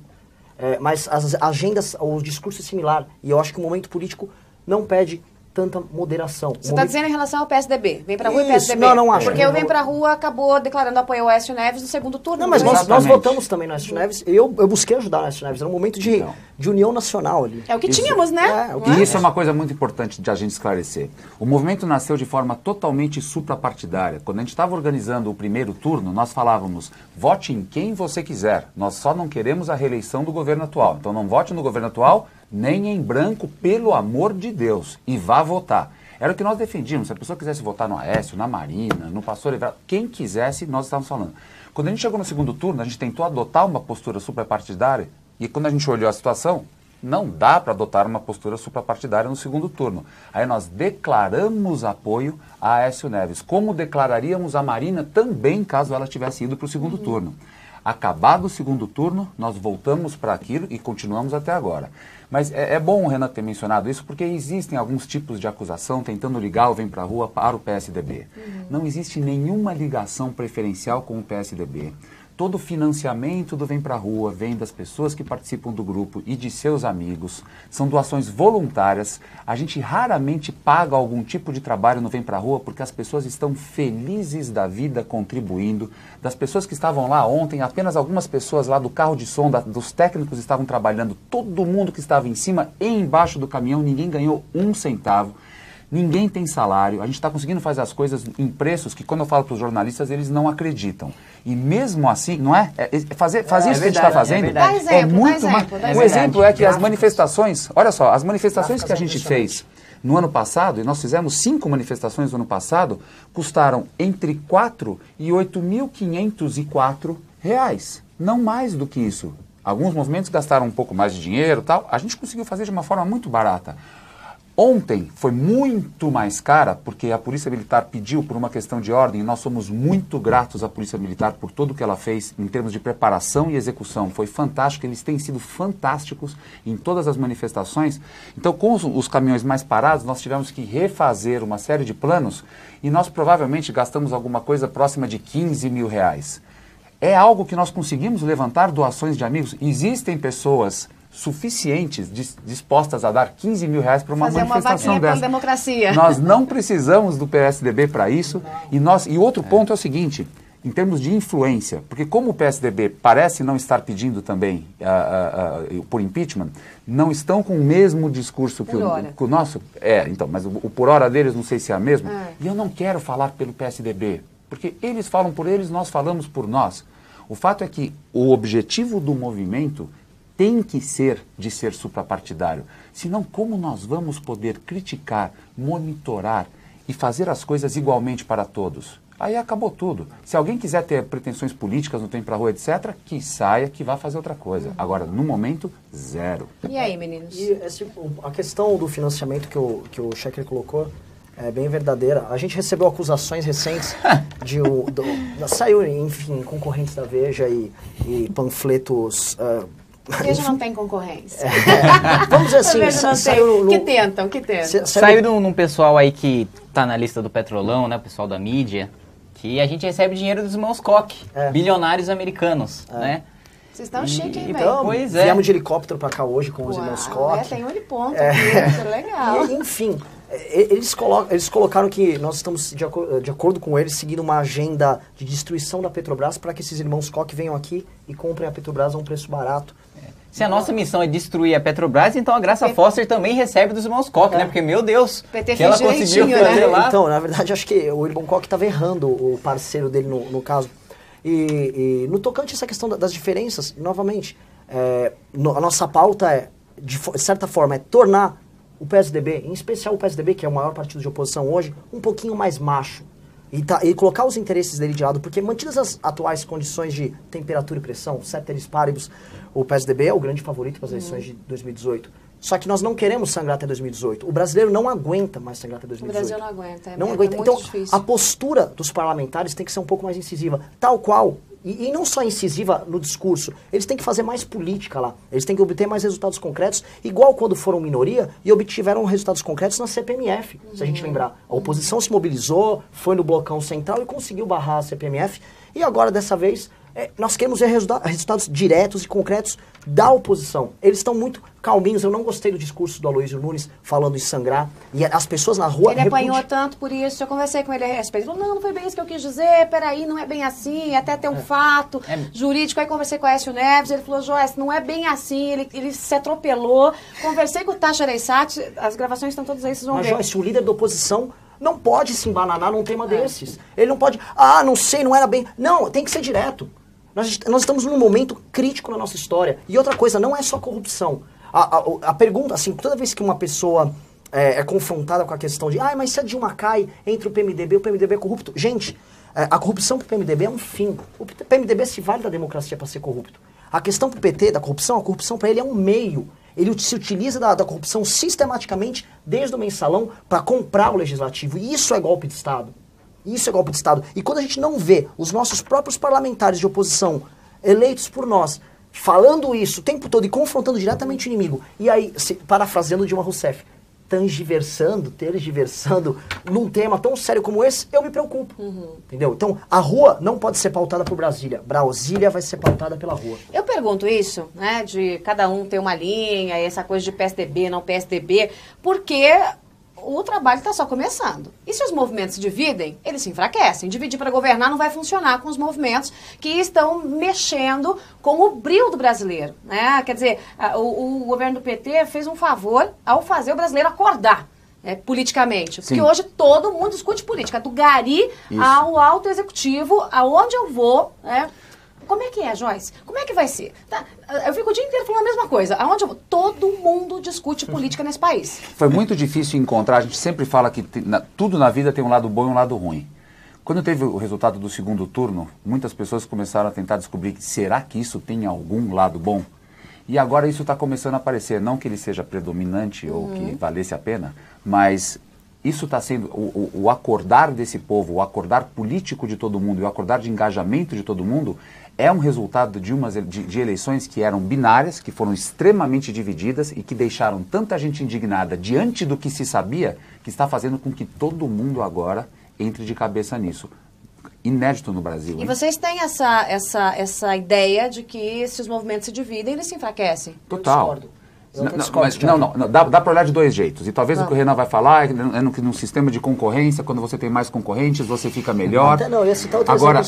Mas as agendas, o discurso é similar. E eu acho que o momento político não pede tanta moderação. Você está dizendo em relação ao PSDB? Vem Pra Rua e PSDB? Não acho. Porque o Vem Pra Rua acabou declarando apoio ao Aécio Neves no segundo turno. Não, mas nós votamos também no Aécio Neves. Eu busquei ajudar o Aécio Neves. Era um momento de união nacional ali. É o que tínhamos, né? E isso é uma coisa muito importante de a gente esclarecer. O movimento nasceu de forma totalmente suprapartidária. Quando a gente estava organizando o primeiro turno, nós falávamos, vote em quem você quiser. Nós só não queremos a reeleição do governo atual. Então não vote no governo atual, nem em branco, pelo amor de Deus. E vá votar. Era o que nós defendíamos. Se a pessoa quisesse votar no Aécio, na Marina, no Pastor Everaldo, quem quisesse, nós estávamos falando. Quando a gente chegou no segundo turno, a gente tentou adotar uma postura suprapartidária e quando a gente olhou a situação, não dá para adotar uma postura suprapartidária no segundo turno. Aí nós declaramos apoio a Aécio Neves, como declararíamos a Marina também, caso ela tivesse ido para o segundo turno. Acabado o segundo turno, nós voltamos para aquilo e continuamos até agora. Mas é bom o Renan ter mencionado isso, porque existem alguns tipos de acusação tentando ligar o Vem Pra Rua para o PSDB. Não existe nenhuma ligação preferencial com o PSDB. Todo o financiamento do Vem Pra Rua vem das pessoas que participam do grupo e de seus amigos. São doações voluntárias. A gente raramente paga algum tipo de trabalho no Vem Pra Rua porque as pessoas estão felizes da vida contribuindo. Das pessoas que estavam lá ontem, apenas algumas pessoas lá do carro de som, dos técnicos estavam trabalhando. Todo mundo que estava em cima e embaixo do caminhão, ninguém ganhou um centavo. Ninguém tem salário, a gente está conseguindo fazer as coisas em preços que, quando eu falo para os jornalistas, eles não acreditam. E mesmo assim, não é? Fazer isso que a gente está fazendo é muito mais... O exemplo é que as manifestações, olha só, as manifestações que a gente fez no ano passado, e nós fizemos 5 manifestações no ano passado, custaram entre 4 e 8.504 reais. Não mais do que isso. Alguns movimentos gastaram um pouco mais de dinheiro e tal, a gente conseguiu fazer de uma forma muito barata. Ontem foi muito mais cara, porque a Polícia Militar pediu por uma questão de ordem, e nós somos muito gratos à Polícia Militar por tudo que ela fez em termos de preparação e execução. Foi fantástico, eles têm sido fantásticos em todas as manifestações. Então, com os caminhões mais parados, nós tivemos que refazer uma série de planos e nós provavelmente gastamos alguma coisa próxima de 15 mil reais. É algo que nós conseguimos levantar doações de amigos. Existem pessoas suficientes, dispostas a dar 15 mil reais para uma manifestação dessa. Democracia. Nós não precisamos do PSDB para isso. E outro ponto é o seguinte, em termos de influência, porque como o PSDB parece não estar pedindo também por impeachment, não estão com o mesmo discurso que o nosso. Então, mas o por hora deles não sei se é a mesma. E eu não quero falar pelo PSDB, porque eles falam por eles, nós falamos por nós. O fato é que o objetivo do movimento tem que ser de ser suprapartidário. Senão, como nós vamos poder criticar, monitorar e fazer as coisas igualmente para todos? Aí acabou tudo. Se alguém quiser ter pretensões políticas no Vem Pra Rua, etc., que saia, que vá fazer outra coisa. Agora, no momento, zero. E aí, meninos? E a questão do financiamento que o Scheckler colocou é bem verdadeira. A gente recebeu acusações recentes saiu, enfim, concorrentes da Veja e panfletos... Veja não tem concorrência. Vamos dizer assim, saiu que tentam. Saiu num pessoal aí que tá na lista do Petrolão, né, o pessoal da mídia, que a gente recebe dinheiro dos irmãos Koch, bilionários americanos, né? Vocês estão chiques, hein, então, velho? Viemos de helicóptero pra cá hoje com os irmãos Koch. Tem um heliponto aqui, legal. Enfim, eles colocaram que nós estamos, de acordo com eles, seguindo uma agenda de destruição da Petrobras para que esses irmãos Koch venham aqui e comprem a Petrobras a um preço barato. Se a nossa missão é destruir a Petrobras, então a Graça Foster também recebe dos irmãos Koch, né? Porque, meu Deus, que ela conseguiu fazer lá. Então, na verdade, acho que o irmão Koch estava errando o parceiro dele no caso. E no tocante a essa questão das diferenças, novamente, a nossa pauta de certa forma, é tornar o PSDB, em especial o PSDB, que é o maior partido de oposição hoje, um pouquinho mais macho. E colocar os interesses dele de lado, porque mantidas as atuais condições de temperatura e pressão, ceteris paribus, o PSDB é o grande favorito para as eleições de 2018. Só que nós não queremos sangrar até 2018. O brasileiro não aguenta mais sangrar até 2018. O Brasil não aguenta. Não aguenta. Muito então, difícil. A postura dos parlamentares tem que ser um pouco mais incisiva. Tal qual, e não só incisiva no discurso, eles têm que fazer mais política lá. Eles têm que obter mais resultados concretos, igual quando foram minoria e obtiveram resultados concretos na CPMF, se a gente lembrar. A oposição se mobilizou, foi no blocão central e conseguiu barrar a CPMF. E agora, dessa vez, nós queremos ver resultados diretos e concretos da oposição. Eles estão muito calminhos. Eu não gostei do discurso do Aloysio Nunes falando em sangrar. E as pessoas na rua... Ele apanhou tanto por isso. Eu conversei com ele a respeito. Ele falou, não foi bem isso que eu quis dizer. Peraí, não é bem assim. Até ter um fato jurídico. Aí conversei com o Aécio Neves. Ele falou, Joyce, não é bem assim. Ele se atropelou. Conversei com o Tacha Reissati. As gravações estão todas aí, vocês vão ver. Mas, Joyce, o líder da oposição não pode se embananar num tema desses. Ele não pode... não sei, não era bem... Não, tem que ser direto. Nós estamos num momento crítico na nossa história. E outra coisa, não é só corrupção. A pergunta, assim, toda vez que uma pessoa é confrontada com a questão de mas se a Dilma cai entre o PMDB é corrupto. Gente, a corrupção pro PMDB é um fim. O PMDB se vale da democracia para ser corrupto. A questão pro PT da corrupção, a corrupção para ele é um meio. Ele se utiliza da corrupção sistematicamente desde o mensalão para comprar o legislativo. E isso é golpe de Estado. Isso é golpe de Estado. E quando a gente não vê os nossos próprios parlamentares de oposição eleitos por nós, falando isso o tempo todo e confrontando diretamente o inimigo, e aí, parafraseando Dilma Rousseff, tergiversando num tema tão sério como esse, eu me preocupo. Entendeu? Então, a rua não pode ser pautada por Brasília. Brasília vai ser pautada pela rua. Eu pergunto isso, né, de cada um ter uma linha, essa coisa de PSDB, não PSDB, porque o trabalho está só começando. E se os movimentos se dividem, eles se enfraquecem. Dividir para governar não vai funcionar com os movimentos que estão mexendo com o brio do brasileiro, né? Quer dizer, o governo do PT fez um favor ao fazer o brasileiro acordar politicamente. Porque hoje todo mundo discute política, do gari ao alto executivo, aonde eu vou, né? Como é que é, Joyce? Como é que vai ser? Tá? Eu fico o dia inteiro falando a mesma coisa. Aonde eu vou? Todo mundo discute política nesse país. Foi muito difícil encontrar. A gente sempre fala que tudo na vida tem um lado bom e um lado ruim. Quando teve o resultado do segundo turno, muitas pessoas começaram a tentar descobrir, será que isso tem algum lado bom? E agora isso está começando a aparecer. Não que ele seja predominante ou que valesse a pena, mas isso está sendo, o acordar desse povo, o acordar político de todo mundo, o acordar de engajamento de todo mundo, é um resultado de eleições que eram binárias, que foram extremamente divididas e que deixaram tanta gente indignada diante do que se sabia, que está fazendo com que todo mundo agora entre de cabeça nisso. Inédito no Brasil. E vocês têm essa ideia de que se os movimentos se dividem, eles se enfraquecem? Total. Dá para olhar de dois jeitos. E talvez o que o Renan vai falar é num sistema de concorrência, quando você tem mais concorrentes, você fica melhor. Até não, eu ia citar outro agora,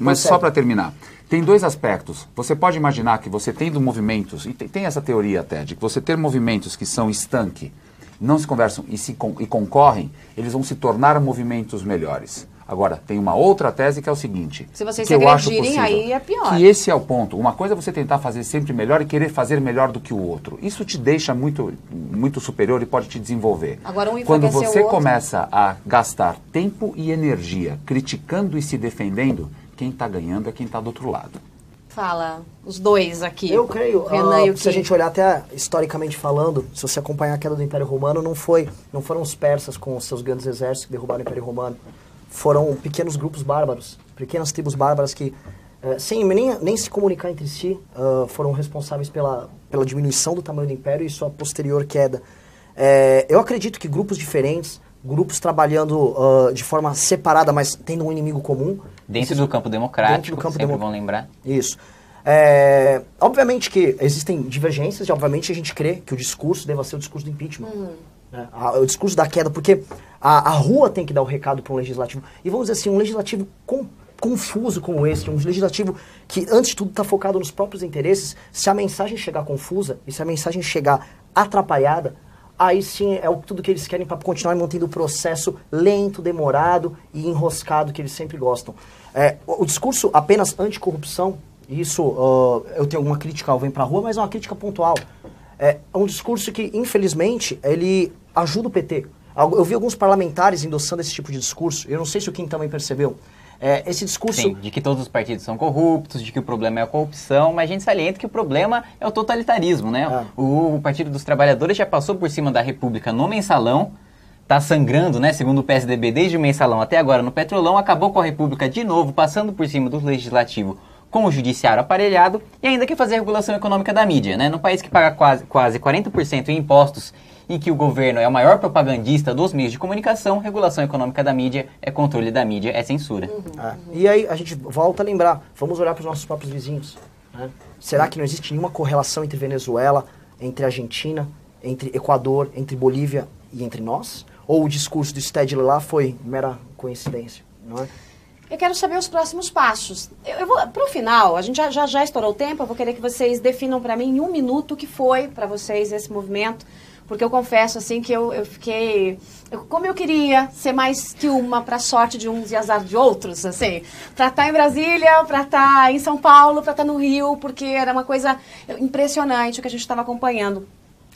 mas só para terminar, tem dois aspectos. Você pode imaginar que você tendo movimentos, e tem essa teoria até, de que você ter movimentos que são estanque, não se conversam e concorrem, eles vão se tornar movimentos melhores. Agora, tem uma outra tese que é o seguinte... Se vocês se agredirem, aí é pior. Que esse é o ponto. Uma coisa é você tentar fazer sempre melhor e querer fazer melhor do que o outro. Isso te deixa muito, muito superior e pode te desenvolver. Agora, quando você começa a gastar tempo e energia criticando e se defendendo, quem está ganhando é quem está do outro lado. Fala, os dois aqui. Eu creio, Renan e o se a gente olhar até historicamente falando, se você acompanhar a queda do Império Romano, não foram os persas com os seus grandes exércitos que derrubaram o Império Romano. Foram pequenos grupos bárbaros, pequenas tribos bárbaras que, sem nem se comunicar entre si, foram responsáveis pela diminuição do tamanho do império e sua posterior queda. Eu acredito que grupos diferentes, grupos trabalhando de forma separada, mas tendo um inimigo comum... Dentro do campo democrático, sempre vão lembrar. Isso. Obviamente que existem divergências e obviamente a gente crê que o discurso deva ser o discurso do impeachment. O discurso da queda, porque a rua tem que dar o recado para um legislativo. E vamos dizer assim, um legislativo confuso como esse, um legislativo que, antes de tudo, está focado nos próprios interesses, se a mensagem chegar confusa e se a mensagem chegar atrapalhada, aí sim é tudo que eles querem para continuar mantendo o processo lento, demorado e enroscado que eles sempre gostam. O discurso apenas anticorrupção, isso eu tenho alguma crítica ao Vem Pra Rua, mas é uma crítica pontual. É um discurso que, infelizmente, ele ajuda o PT. Eu vi alguns parlamentares endossando esse tipo de discurso, eu não sei se o Kim também percebeu. Esse discurso... Sim, de que todos os partidos são corruptos, de que o problema é a corrupção, mas a gente salienta que o problema é o totalitarismo, né? O Partido dos Trabalhadores já passou por cima da República no mensalão, está sangrando, né, segundo o PSDB, desde o mensalão até agora no Petrolão, acabou com a República de novo, passando por cima do Legislativo com o judiciário aparelhado e ainda quer fazer a regulação econômica da mídia, né? Num país que paga quase 40% em impostos e que o governo é o maior propagandista dos meios de comunicação, regulação econômica da mídia é controle da mídia, é censura. E aí a gente volta a lembrar, vamos olhar para os nossos próprios vizinhos. Né? Será que não existe nenhuma correlação entre Venezuela, entre Argentina, entre Equador, entre Bolívia e entre nós? Ou o discurso do Stedley lá foi mera coincidência, não é? Eu quero saber os próximos passos. Para o final, a gente já estourou o tempo, eu vou querer que vocês definam para mim em 1 minuto o que foi para vocês esse movimento, porque eu confesso assim que eu fiquei... como eu queria ser mais que uma para sorte de uns e azar de outros, assim, para estar em Brasília, para estar em São Paulo, para estar no Rio, porque era uma coisa impressionante o que a gente estava acompanhando.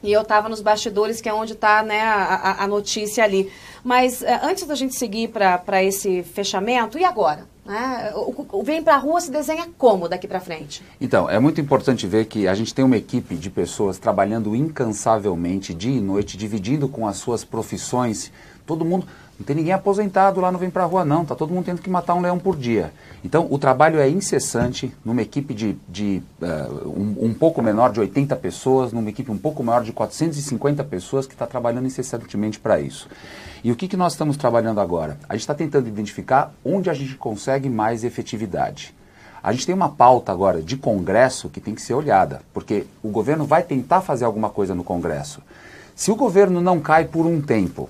E eu estava nos bastidores, que é onde está, né, a notícia ali. Mas antes da gente seguir para esse fechamento, e agora? Né? O Vem Pra Rua se desenha como daqui para frente? Então, é muito importante ver que a gente tem uma equipe de pessoas trabalhando incansavelmente, dia e noite, dividindo com as suas profissões. Todo mundo, Não tem ninguém aposentado lá no Vem Pra Rua, não. Está todo mundo tendo que matar um leão por dia. Então, o trabalho é incessante numa equipe um pouco menor de 80 pessoas, numa equipe um pouco maior de 450 pessoas que está trabalhando incessantemente para isso. E o que nós estamos trabalhando agora? A gente está tentando identificar onde a gente consegue mais efetividade. A gente tem uma pauta agora de Congresso que tem que ser olhada, porque o governo vai tentar fazer alguma coisa no Congresso. Se o governo não cai por um tempo,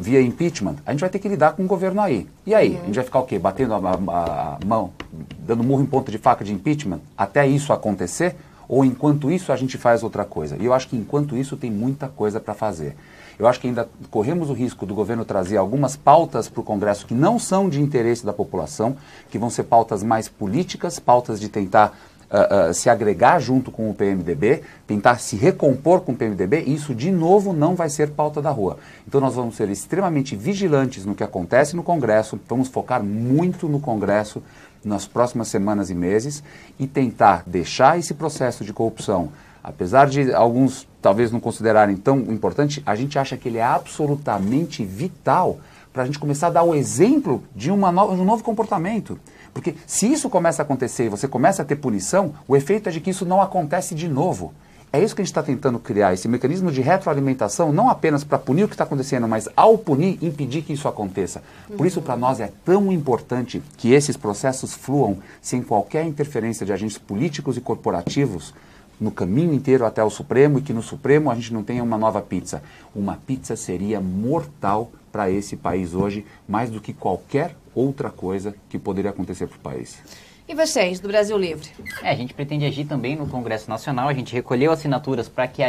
via impeachment, a gente vai ter que lidar com o governo aí. E aí? A gente vai ficar o quê? Batendo a mão, dando murro em ponta de faca de impeachment, até isso acontecer? Ou enquanto isso a gente faz outra coisa? E eu acho que enquanto isso tem muita coisa para fazer. Eu acho que ainda corremos o risco do governo trazer algumas pautas para o Congresso que não são de interesse da população, que vão ser pautas mais políticas, pautas de tentar se agregar junto com o PMDB, tentar se recompor com o PMDB, e isso de novo não vai ser pauta da rua. Então nós vamos ser extremamente vigilantes no que acontece no Congresso, vamos focar muito no Congresso nas próximas semanas e meses e tentar deixar esse processo de corrupção. Apesar de alguns talvez não considerarem tão importante, a gente acha que ele é absolutamente vital para a gente começar a dar o exemplo de um novo comportamento. Porque se isso começa a acontecer e você começa a ter punição, o efeito é de que isso não acontece de novo. É isso que a gente está tentando criar, esse mecanismo de retroalimentação, não apenas para punir o que está acontecendo, mas ao punir, impedir que isso aconteça. Por isso, para nós, é tão importante que esses processos fluam sem qualquer interferência de agentes políticos e corporativos no caminho inteiro até o Supremo, e que no Supremo a gente não tenha uma nova pizza. Uma pizza seria mortal para esse país hoje, mais do que qualquer outra coisa que poderia acontecer para o país. E vocês, do Brasil Livre? A gente pretende agir também no Congresso Nacional. A gente recolheu assinaturas para que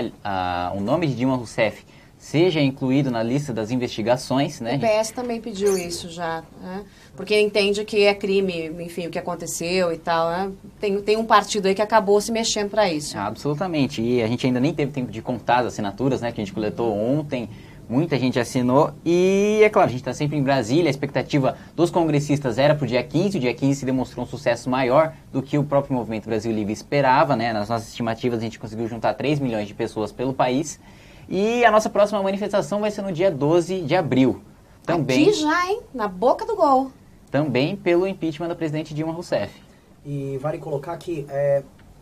o nome de Dilma Rousseff seja incluído na lista das investigações, né? O PS também pediu isso já, né? Porque entende que é crime, enfim, o que aconteceu e tal, né? Tem um partido aí que acabou se mexendo para isso. Absolutamente. E a gente ainda nem teve tempo de contar as assinaturas, né? Que a gente coletou ontem. Muita gente assinou e, é claro, a gente está sempre em Brasília, a expectativa dos congressistas era para o dia 15 se demonstrou um sucesso maior do que o próprio Movimento Brasil Livre esperava, né? Nas nossas estimativas a gente conseguiu juntar 3 milhões de pessoas pelo país e a nossa próxima manifestação vai ser no dia 12 de abril. Também, aqui já, hein? Na boca do gol. Também pelo impeachment da presidente Dilma Rousseff. E vale colocar que...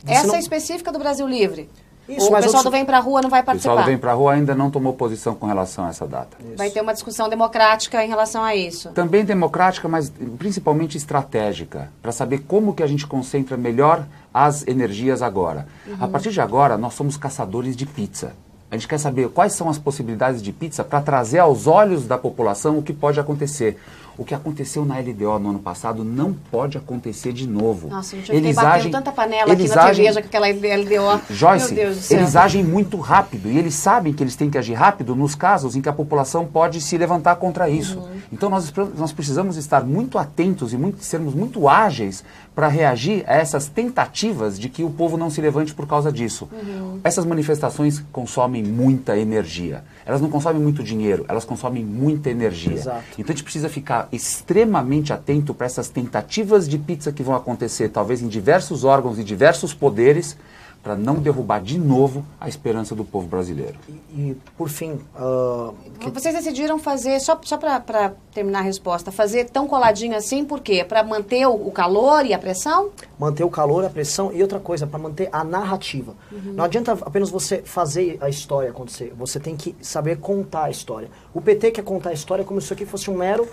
Essa é específica do Brasil Livre. Isso, o mas pessoal do Vem Pra Rua não vai participar. O pessoal do Vem Pra Rua ainda não tomou posição com relação a essa data. Isso. Vai ter uma discussão democrática em relação a isso. Também democrática, mas principalmente estratégica, para saber como que a gente concentra melhor as energias agora. A partir de agora, nós somos caçadores de pizza. A gente quer saber quais são as possibilidades de pizza para trazer aos olhos da população o que pode acontecer. O que aconteceu na LDO no ano passado não pode acontecer de novo. Nossa, eu fiquei batendo tanta panela aqui na cerveja com aquela LDO. Joyce, meu Deus do céu. eles agem muito rápido e eles sabem que eles têm que agir rápido nos casos em que a população pode se levantar contra isso. Então nós precisamos estar muito atentos e sermos muito ágeis para reagir a essas tentativas de que o povo não se levante por causa disso. Essas manifestações consomem muita energia. Elas não consomem muito dinheiro, elas consomem muita energia. Exato. Então a gente precisa ficar extremamente atento para essas tentativas de pizza que vão acontecer, talvez em diversos órgãos e diversos poderes, para não derrubar de novo a esperança do povo brasileiro. E por fim... Vocês decidiram fazer, só para terminar a resposta, fazer tão coladinho assim, por quê? Para manter o calor e a pressão? Manter o calor, a pressão e outra coisa, para manter a narrativa. Não adianta apenas você fazer a história acontecer, você tem que saber contar a história. O PT quer contar a história como se isso aqui fosse um mero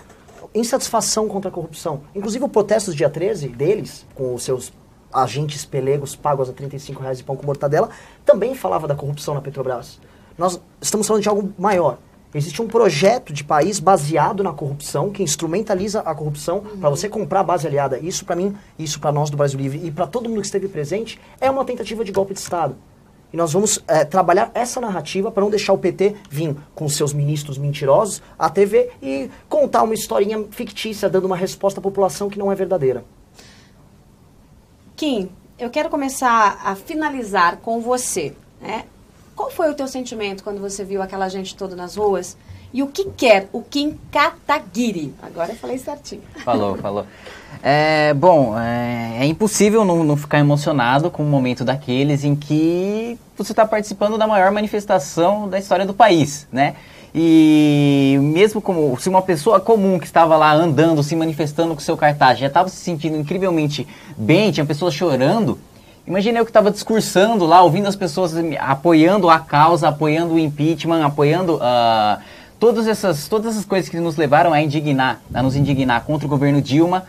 insatisfação contra a corrupção. Inclusive o protesto do dia 13 deles, com os seus agentes pelegos pagos a R$35 de pão com mortadela, também falava da corrupção na Petrobras. Nós estamos falando de algo maior. Existe um projeto de país baseado na corrupção, que instrumentaliza a corrupção para você comprar a base aliada. Isso para mim, isso para nós do Brasil Livre e para todo mundo que esteve presente, é uma tentativa de golpe de Estado. E nós vamos trabalhar essa narrativa para não deixar o PT vir com seus ministros mentirosos à TV e contar uma historinha fictícia, dando uma resposta à população que não é verdadeira. Kim, eu quero começar a finalizar com você, né? Qual foi o teu sentimento quando você viu aquela gente toda nas ruas? E o que quer o Kim Kataguiri? Agora eu falei certinho. Falou. É impossível não ficar emocionado com um momento daqueles em que você está participando da maior manifestação da história do país, né? E mesmo como se uma pessoa comum que estava lá andando, se manifestando com seu cartaz, já estava se sentindo incrivelmente bem, tinha pessoas chorando, imagina eu que estava discursando lá, ouvindo as pessoas apoiando a causa, apoiando o impeachment, apoiando todas essas coisas que nos levaram a nos indignar contra o governo Dilma.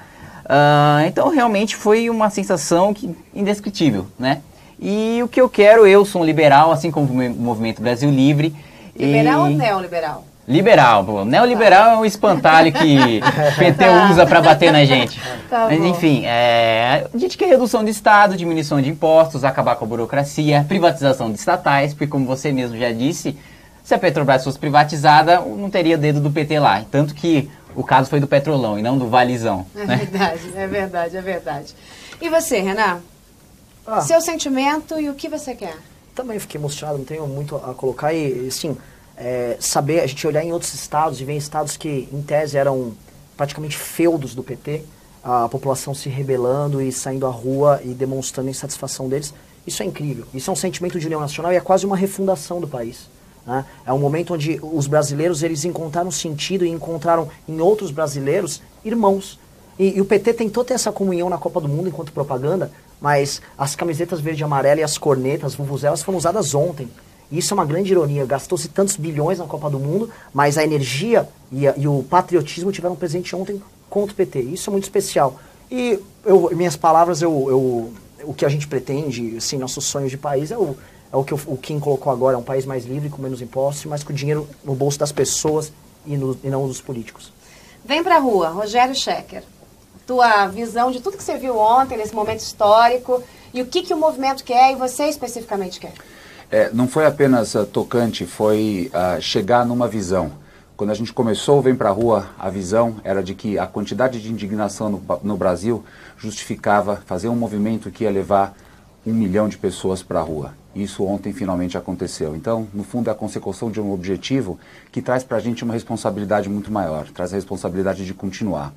Então realmente foi uma sensação indescritível, né? E o que eu quero, eu sou um liberal, assim como o Movimento Brasil Livre. Liberal ou neoliberal? Liberal, pô. Neoliberal é um espantalho que o PT usa para bater na gente. Tá. Mas enfim, a gente quer redução de Estado, diminuição de impostos, acabar com a burocracia, privatização de estatais, porque como você mesmo já disse, se a Petrobras fosse privatizada, não teria dedo do PT lá. Tanto que o caso foi do Petrolão e não do Valizão. É verdade. E você, Renan? Seu sentimento e o que você quer? Também fiquei emocionado, não tenho muito a colocar. E, assim, saber, a gente olhar em outros estados e ver em estados que, em tese, eram praticamente feudos do PT, a população se rebelando e saindo à rua e demonstrando a insatisfação deles, isso é incrível. Isso é um sentimento de união nacional e é quase uma refundação do país. Né? É um momento onde os brasileiros eles encontraram sentido e encontraram em outros brasileiros irmãos. E o PT tentou ter essa comunhão na Copa do Mundo enquanto propaganda, mas as camisetas verde e amarela e as cornetas, as vuvuzelas foram usadas ontem. E isso é uma grande ironia. Gastou-se tantos bilhões na Copa do Mundo, mas a energia e o patriotismo tiveram presente ontem contra o PT. Isso é muito especial. E minhas palavras, o que a gente pretende, assim, nossos sonhos de país o que o Kim colocou agora, é um país mais livre, com menos impostos, mas com dinheiro no bolso das pessoas e não dos políticos. Vem pra rua, Rogério Schecker. Tua visão de tudo que você viu ontem, nesse momento histórico, e o que o movimento quer e você especificamente quer? Não foi apenas tocante, foi chegar numa visão. Quando a gente começou o Vem Pra Rua, a visão era de que a quantidade de indignação no Brasil justificava fazer um movimento que ia levar 1 milhão de pessoas para a rua. Isso ontem finalmente aconteceu. Então, no fundo, é a consecução de um objetivo que traz para a gente uma responsabilidade muito maior, traz a responsabilidade de continuar.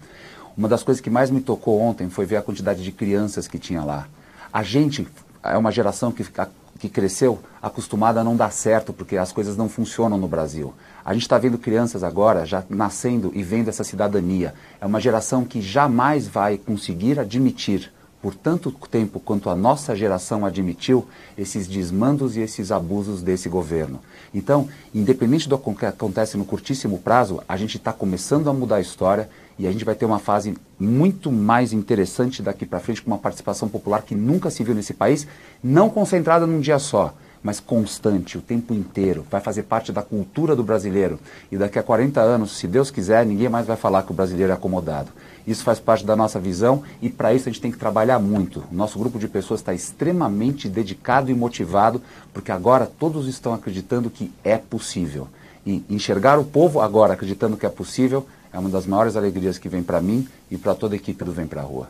Uma das coisas que mais me tocou ontem foi ver a quantidade de crianças que tinha lá. A gente é uma geração que cresceu acostumada a não dar certo, porque as coisas não funcionam no Brasil. A gente está vendo crianças agora já nascendo e vendo essa cidadania. É uma geração que jamais vai conseguir admitir, por tanto tempo quanto a nossa geração admitiu, esses desmandos e esses abusos desse governo. Então, independente do que acontece no curtíssimo prazo, a gente está começando a mudar a história e a gente vai ter uma fase muito mais interessante daqui para frente, com uma participação popular que nunca se viu nesse país, não concentrada num dia só, mas constante, o tempo inteiro. Vai fazer parte da cultura do brasileiro. E daqui a 40 anos, se Deus quiser, ninguém mais vai falar que o brasileiro é acomodado. Isso faz parte da nossa visão e para isso a gente tem que trabalhar muito. O nosso grupo de pessoas está extremamente dedicado e motivado, porque agora todos estão acreditando que é possível. E enxergar o povo agora acreditando que é possível é uma das maiores alegrias que vem para mim e para toda a equipe do Vem Pra Rua.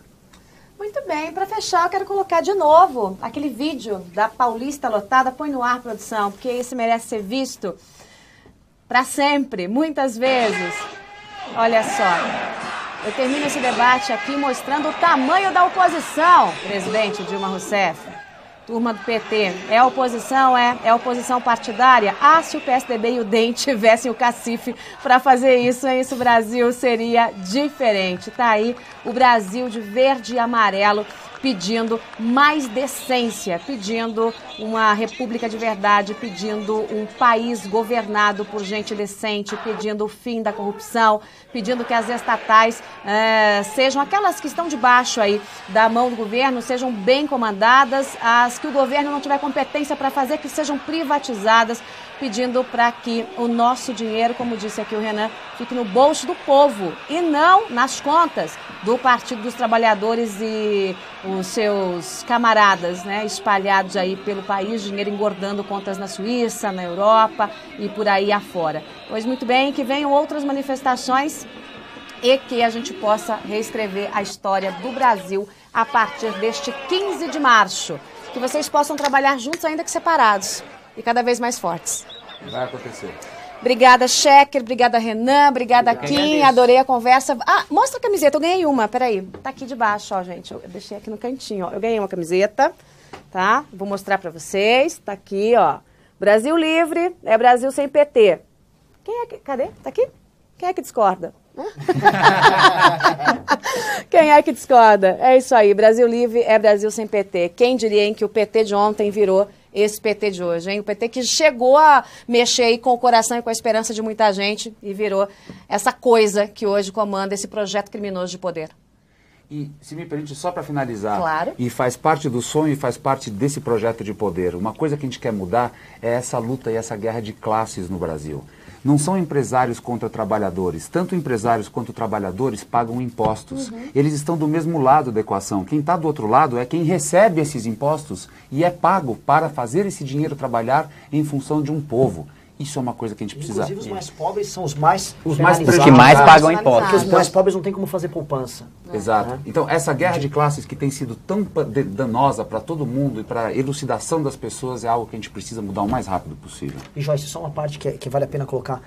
Muito bem, para fechar eu quero colocar de novo aquele vídeo da Paulista lotada. Põe no ar, produção, porque esse merece ser visto para sempre, muitas vezes. Olha só, eu termino esse debate aqui mostrando o tamanho da oposição, presidente Dilma Rousseff. Turma do PT, é oposição, é oposição partidária? Se o PSDB e o DEM tivessem o cacife para fazer isso, o Brasil seria diferente. Tá aí o Brasil de verde e amarelo pedindo mais decência, pedindo uma república de verdade, pedindo um país governado por gente decente, pedindo o fim da corrupção, pedindo que as estatais sejam aquelas que estão debaixo aí da mão do governo, sejam bem comandadas, as que o governo não tiver competência para fazer, que sejam privatizadas, pedindo para que o nosso dinheiro, como disse aqui o Renan, fique no bolso do povo e não nas contas do Partido dos Trabalhadores e os seus camaradas, né, espalhados aí pelo país, dinheiro engordando contas na Suíça, na Europa e por aí afora. Pois muito bem, que venham outras manifestações e que a gente possa reescrever a história do Brasil a partir deste 15 de março. Que vocês possam trabalhar juntos, ainda que separados, e cada vez mais fortes. Vai acontecer. Obrigada, Schecker. Obrigada, Renan. Obrigada, Kim. Adorei a conversa. Mostra a camiseta. Eu ganhei uma. Peraí. Tá aqui debaixo, ó, gente. Eu deixei aqui no cantinho, ó. Eu ganhei uma camiseta, tá? Vou mostrar pra vocês. Tá aqui, ó. Brasil livre é Brasil sem PT. Quem é que... Cadê? Tá aqui? Quem é que discorda? Quem é que discorda? É isso aí, Brasil livre é Brasil sem PT. Quem diria, hein, que o PT de ontem virou esse PT de hoje, hein? O PT que chegou a mexer aí com o coração e com a esperança de muita gente e virou essa coisa que hoje comanda esse projeto criminoso de poder. E, se me permite, só para finalizar, claro. E faz parte do sonho e faz parte desse projeto de poder, uma coisa que a gente quer mudar é essa luta e essa guerra de classes no Brasil. Não são empresários contra trabalhadores. Tanto empresários quanto trabalhadores pagam impostos. Eles estão do mesmo lado da equação. Quem está do outro lado é quem recebe esses impostos e é pago para fazer esse dinheiro trabalhar em função de um povo. Isso é uma coisa que a gente precisa... Inclusive, os mais pobres são os mais que mais pagam impostos. Porque os mais pobres não têm como fazer poupança. Exato. Né? Então, essa guerra de classes que tem sido tão danosa para todo mundo e para a elucidação das pessoas é algo que a gente precisa mudar o mais rápido possível. E, Joyce, só uma parte que vale a pena colocar.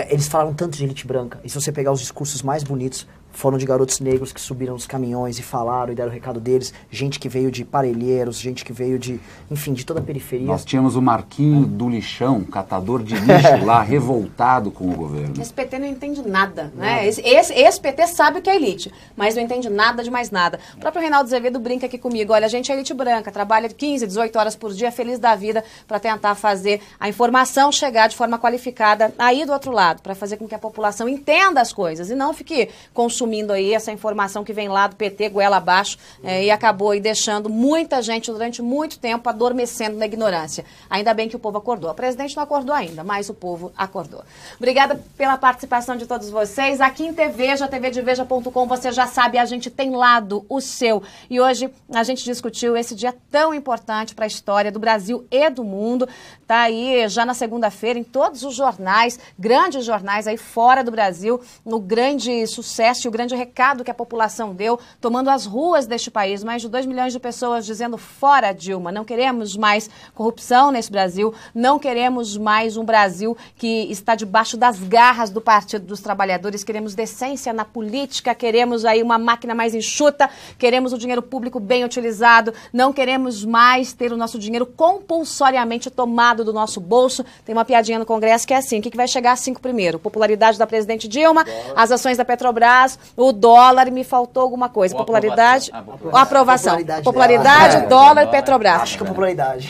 Eles falaram tanto de elite branca. E se você pegar os discursos mais bonitos, foram de garotos negros que subiram nos caminhões e falaram e deram o recado deles. Gente que veio de Parelheiros, gente que veio de, enfim, de toda a periferia. Nós tínhamos o Marquinho do Lixão, catador de lixo lá, revoltado com o governo. Esse PT não entende nada, né? Esse PT sabe o que é elite, mas não entende nada de mais nada. O próprio Reinaldo Azevedo brinca aqui comigo. Olha, a gente é elite branca, trabalha 15, 18 horas por dia, feliz da vida, para tentar fazer a informação chegar de forma qualificada aí do outro lado, para fazer com que a população entenda as coisas e não fique consumindo aí essa informação que vem lá do PT, goela abaixo, e acabou aí deixando muita gente durante muito tempo adormecendo na ignorância. Ainda bem que o povo acordou. O presidente não acordou ainda, mas o povo acordou. Obrigada pela participação de todos vocês. Aqui em TVeja, tvdeveja.com, você já sabe, a gente tem lado o seu. E hoje a gente discutiu esse dia tão importante para a história do Brasil e do mundo. Tá aí já na segunda-feira em todos os jornais, grandes jornais aí fora do Brasil, no grande sucesso e o grande recado que a população deu, tomando as ruas deste país, mais de 2 milhões de pessoas dizendo fora Dilma, não queremos mais corrupção nesse Brasil, não queremos mais um Brasil que está debaixo das garras do Partido dos Trabalhadores, queremos decência na política, queremos aí uma máquina mais enxuta, queremos o dinheiro público bem utilizado, não queremos mais ter o nosso dinheiro compulsoriamente tomado do nosso bolso. Tem uma piadinha no Congresso que é assim, o que vai chegar a 5 primeiro? Popularidade da presidente Dilma, as ações da Petrobras, o dólar, me faltou alguma coisa. Popularidade, a aprovação. Popularidade, dólar e Petrobras. Acho que a popularidade.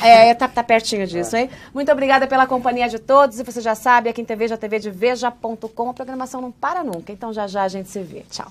Tá pertinho disso, hein? Muito obrigada pela companhia de todos. E você já sabe, aqui em TVeja, tvdeveja.com, a programação não para nunca. Então já já a gente se vê. Tchau.